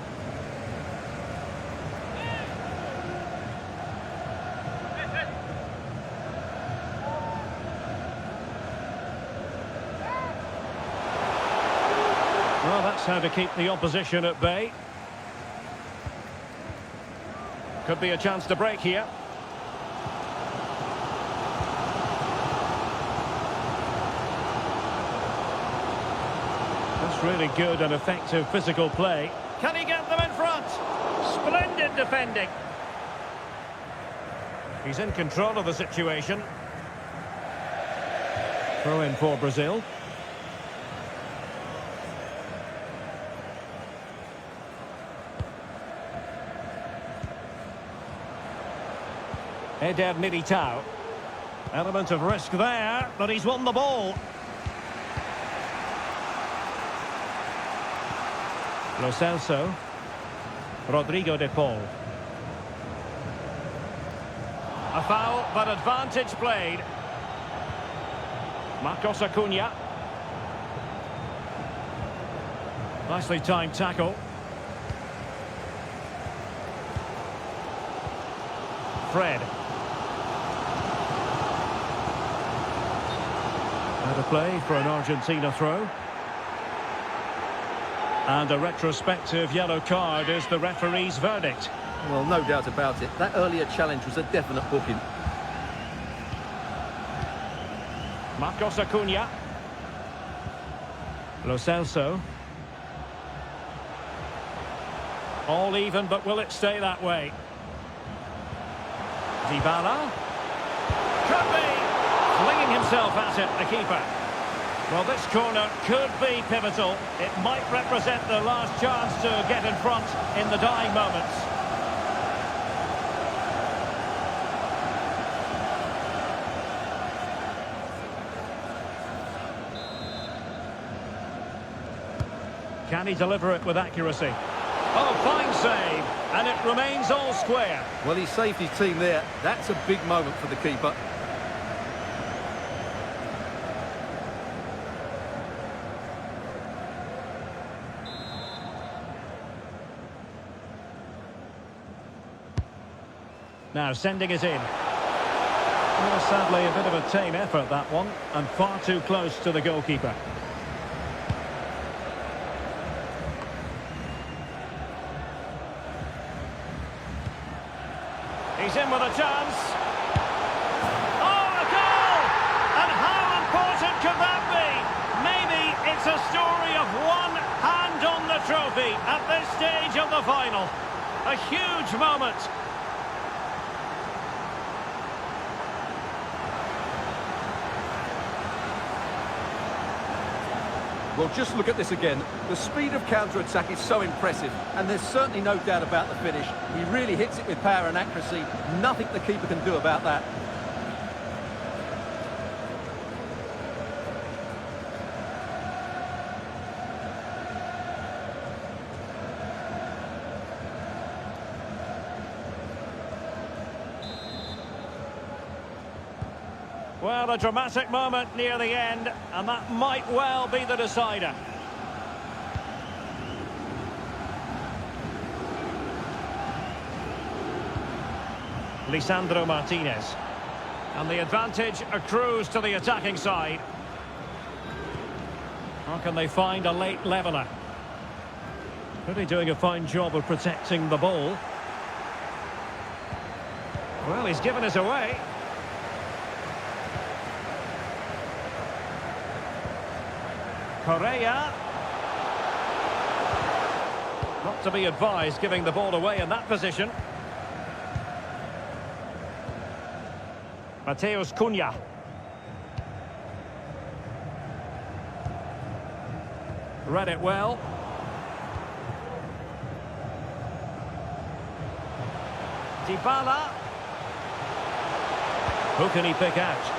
Well, that's how to keep the opposition at bay. Could be a chance to break here. That's really good and effective physical play. Can he get them in front? Splendid defending. He's in control of the situation. Throw in for Brazil. Eder Militao. Element of risk there, but he's won the ball. Lo Celso. Rodrigo de Paul. A foul, but advantage played. Marcos Acuna. Nicely timed tackle. Fred. Out of play for an Argentina throw. And a retrospective yellow card is the referee's verdict. Well, no doubt about it. That earlier challenge was a definite booking. Marcos Acuna. Lo Celso. All even, but will it stay that way? Dybala. Could be. Flinging himself at it, the keeper. Well, this corner could be pivotal. It might represent the last chance to get in front in the dying moments. Can he deliver it with accuracy? Oh, fine save. And it remains all square. Well, he saved his team there. That's a big moment for the keeper. Now sending it in. Well, sadly, a bit of a tame effort, that one, and far too close to the goalkeeper. He's in with a chance. Oh, a goal! And how important could that be? Maybe it's a story of one hand on the trophy at this stage of the final. A huge moment. Well, just look at this again. The speed of counter-attack is so impressive, and there's certainly no doubt about the finish. He really hits it with power and accuracy. Nothing the keeper can do about that. Well, a dramatic moment near the end, and that might well be the decider. Lisandro Martinez. And the advantage accrues to the attacking side. How can they find a late leveller? Really doing a fine job of protecting the ball. Well, he's given us away. Correa. Not to be advised giving the ball away in that position. Mateus Cunha. Read it well. Dybala. Who can he pick out?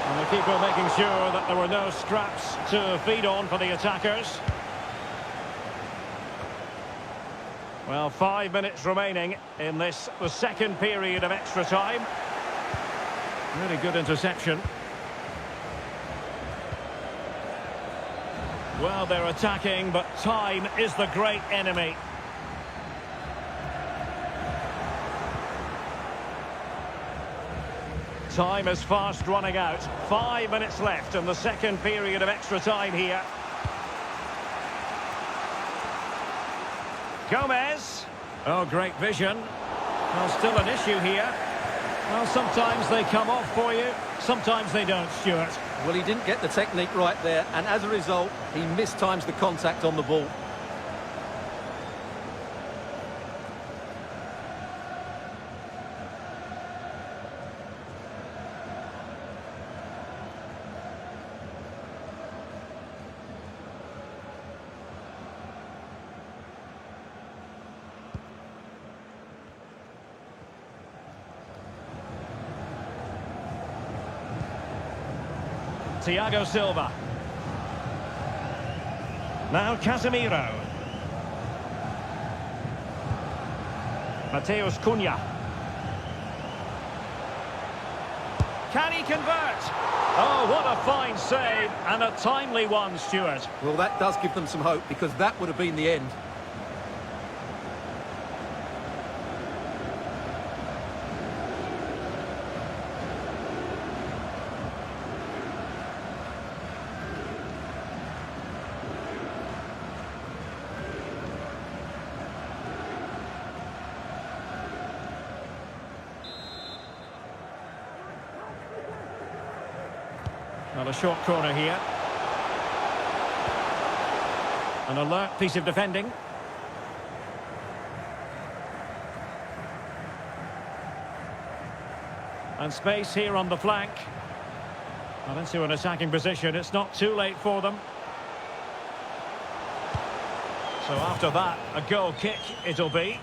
And the keeper making sure that there were no scraps to feed on for the attackers. Well, 5 minutes remaining in this, the second period of extra time. Really good interception. Well, they're attacking, but time is the great enemy. Time is fast running out. 5 minutes left in the second period of extra time here. Gomez. Oh, great vision. Well, still an issue here. Well, sometimes they come off for you, sometimes they don't, Stuart. Well, he didn't get the technique right there, and as a result, he mistimes the contact on the ball. Thiago Silva. Now Casemiro. Mateus Cunha. Can he convert? Oh, what a fine save, and a timely one, Stuart. Well, that does give them some hope, because that would have been the end. Well, a short corner here. An alert piece of defending. And space here on the flank. Well, into an attacking position. It's not too late for them. So after that, a goal kick it'll be.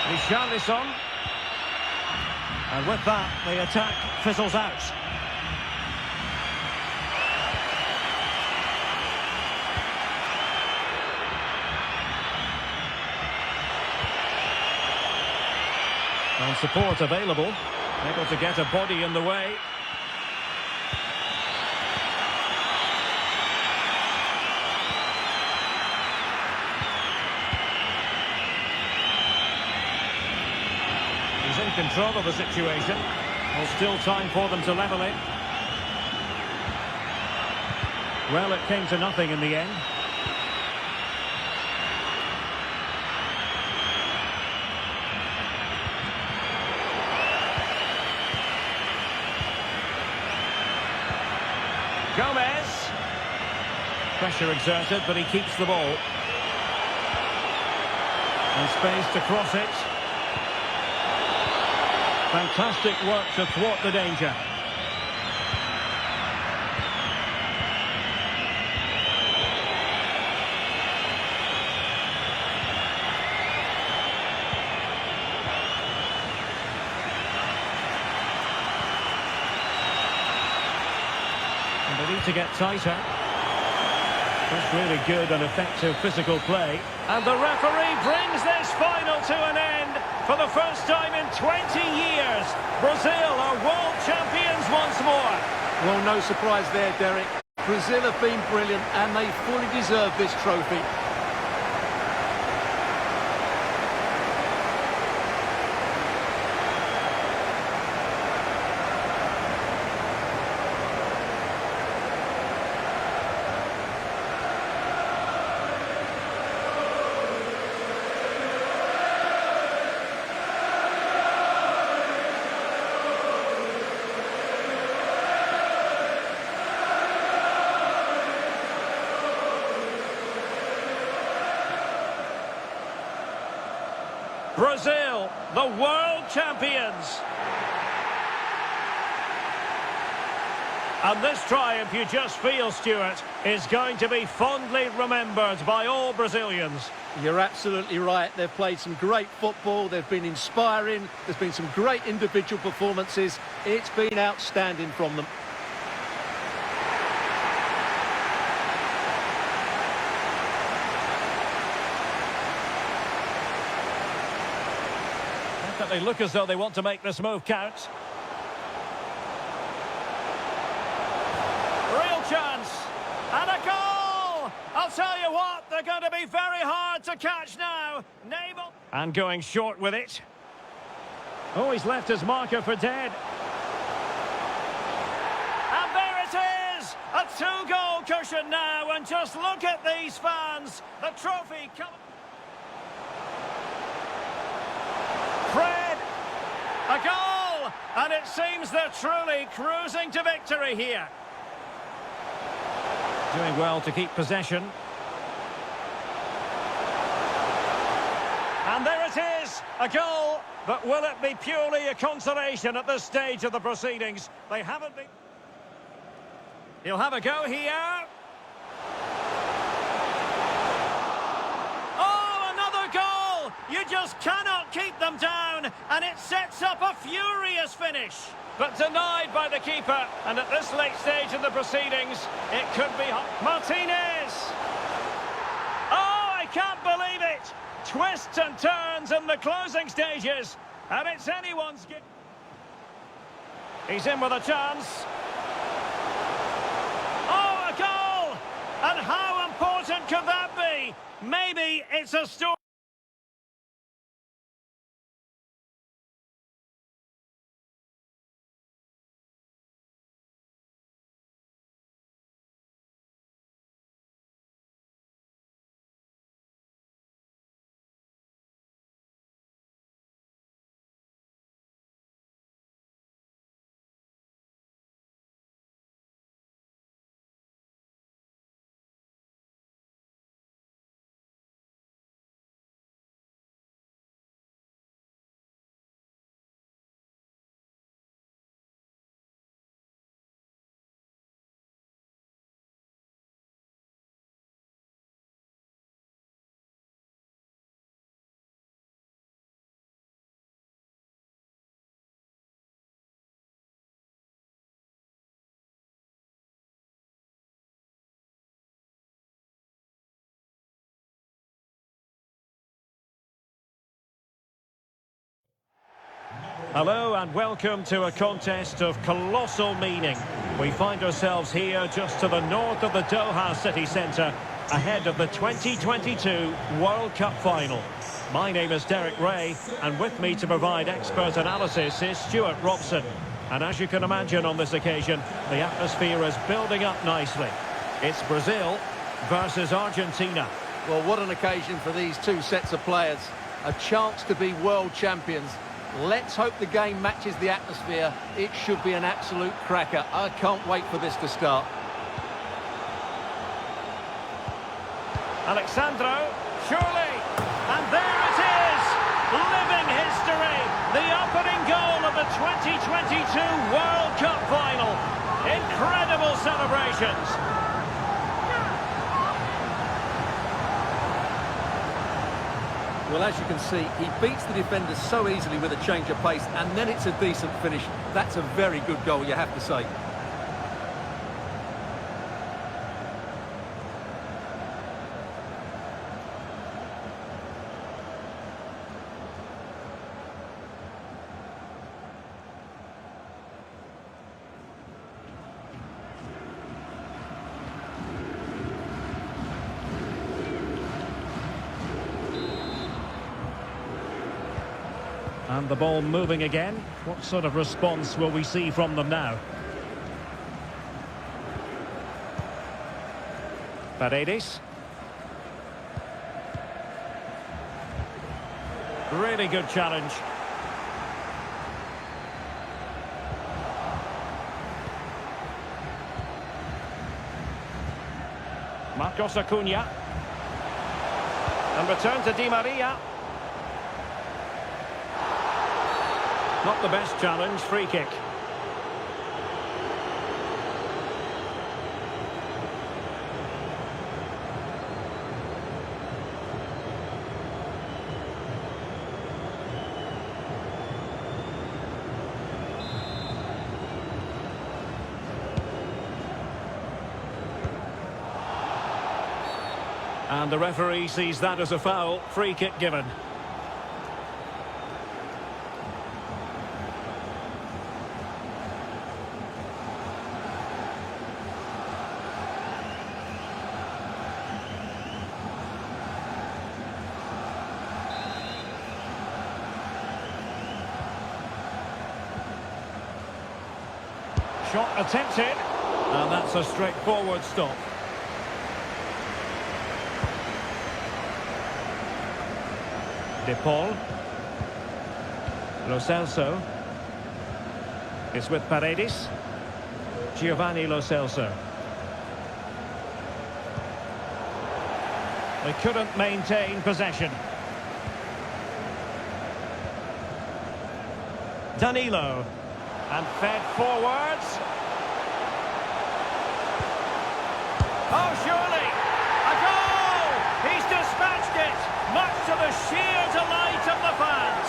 Richarlison. And with that, the attack fizzles out. And support available. Able to get a body in the way. In control of the situation. Well, still time for them to level it. Well, it came to nothing in the end. Gomez. Pressure exerted, but he keeps the ball. And space to cross it. Fantastic work to thwart the danger. And they need to get tighter. That's really good and effective physical play. And the referee brings this final to an end. For the first time in 20 years, Brazil are world champions once more. Well, no surprise there, Derek. Brazil have been brilliant and they fully deserve this trophy. Brazil, the world champions. And this triumph, you just feel, Stuart, is going to be fondly remembered by all Brazilians. You're absolutely right. They've played some great football. They've been inspiring. There's been some great individual performances. It's been outstanding from them. They look as though they want to make this move count. Real chance. And a goal! I'll tell you what, they're going to be very hard to catch now. Neymar. And going short with it. Oh, he's left his marker for dead. And there it is! A two-goal cushion now, and just look at these fans. The trophy coming. Fred, a goal, and it seems they're truly cruising to victory here. Doing well to keep possession. And there it is, a goal, but will it be purely a consolation at this stage of the proceedings? They haven't been... He'll have a go here. You just cannot keep them down, and it sets up a furious finish. But denied by the keeper, and at this late stage in the proceedings, it could be... Martinez! Oh, I can't believe it! Twists and turns in the closing stages, and it's anyone's... He's in with a chance. Oh, a goal! And how important could that be? Maybe it's a story... Hello and welcome to a contest of colossal meaning. We find ourselves here just to the north of the Doha city centre, ahead of the 2022 World Cup final. My name is Derek Ray, and with me to provide expert analysis is Stuart Robson. And as you can imagine on this occasion, the atmosphere is building up nicely. It's Brazil versus Argentina. Well, what an occasion for these two sets of players. A chance to be world champions. Let's hope the game matches the atmosphere. It should be an absolute cracker. I can't wait for this to start. Alexandro, surely, and there it is! Living history! The opening goal of the the 2022 World Cup final. Incredible celebrations. Well, as you can see, he beats the defender so easily with a change of pace, and then it's a decent finish. That's a very good goal, you have to say. And the ball moving again. What sort of response will we see from them now? Paredes. Really good challenge. Marcos Acuna. And return to Di Maria. Not the best challenge, free kick. And the referee sees that as a foul, free kick given. Shot attempted, and that's a straightforward stop. De Paul. Lo Celso is with Paredes. Giovanni Lo Celso. They couldn't maintain possession. Danilo. And fed forwards. Oh, surely! A goal! He's dispatched it, much to the sheer delight of the fans.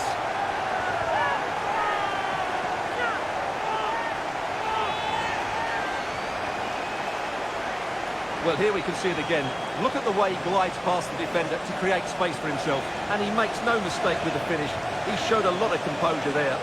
Well, here we can see it again. Look at the way he glides past the defender to create space for himself. And he makes no mistake with the finish. He showed a lot of composure there.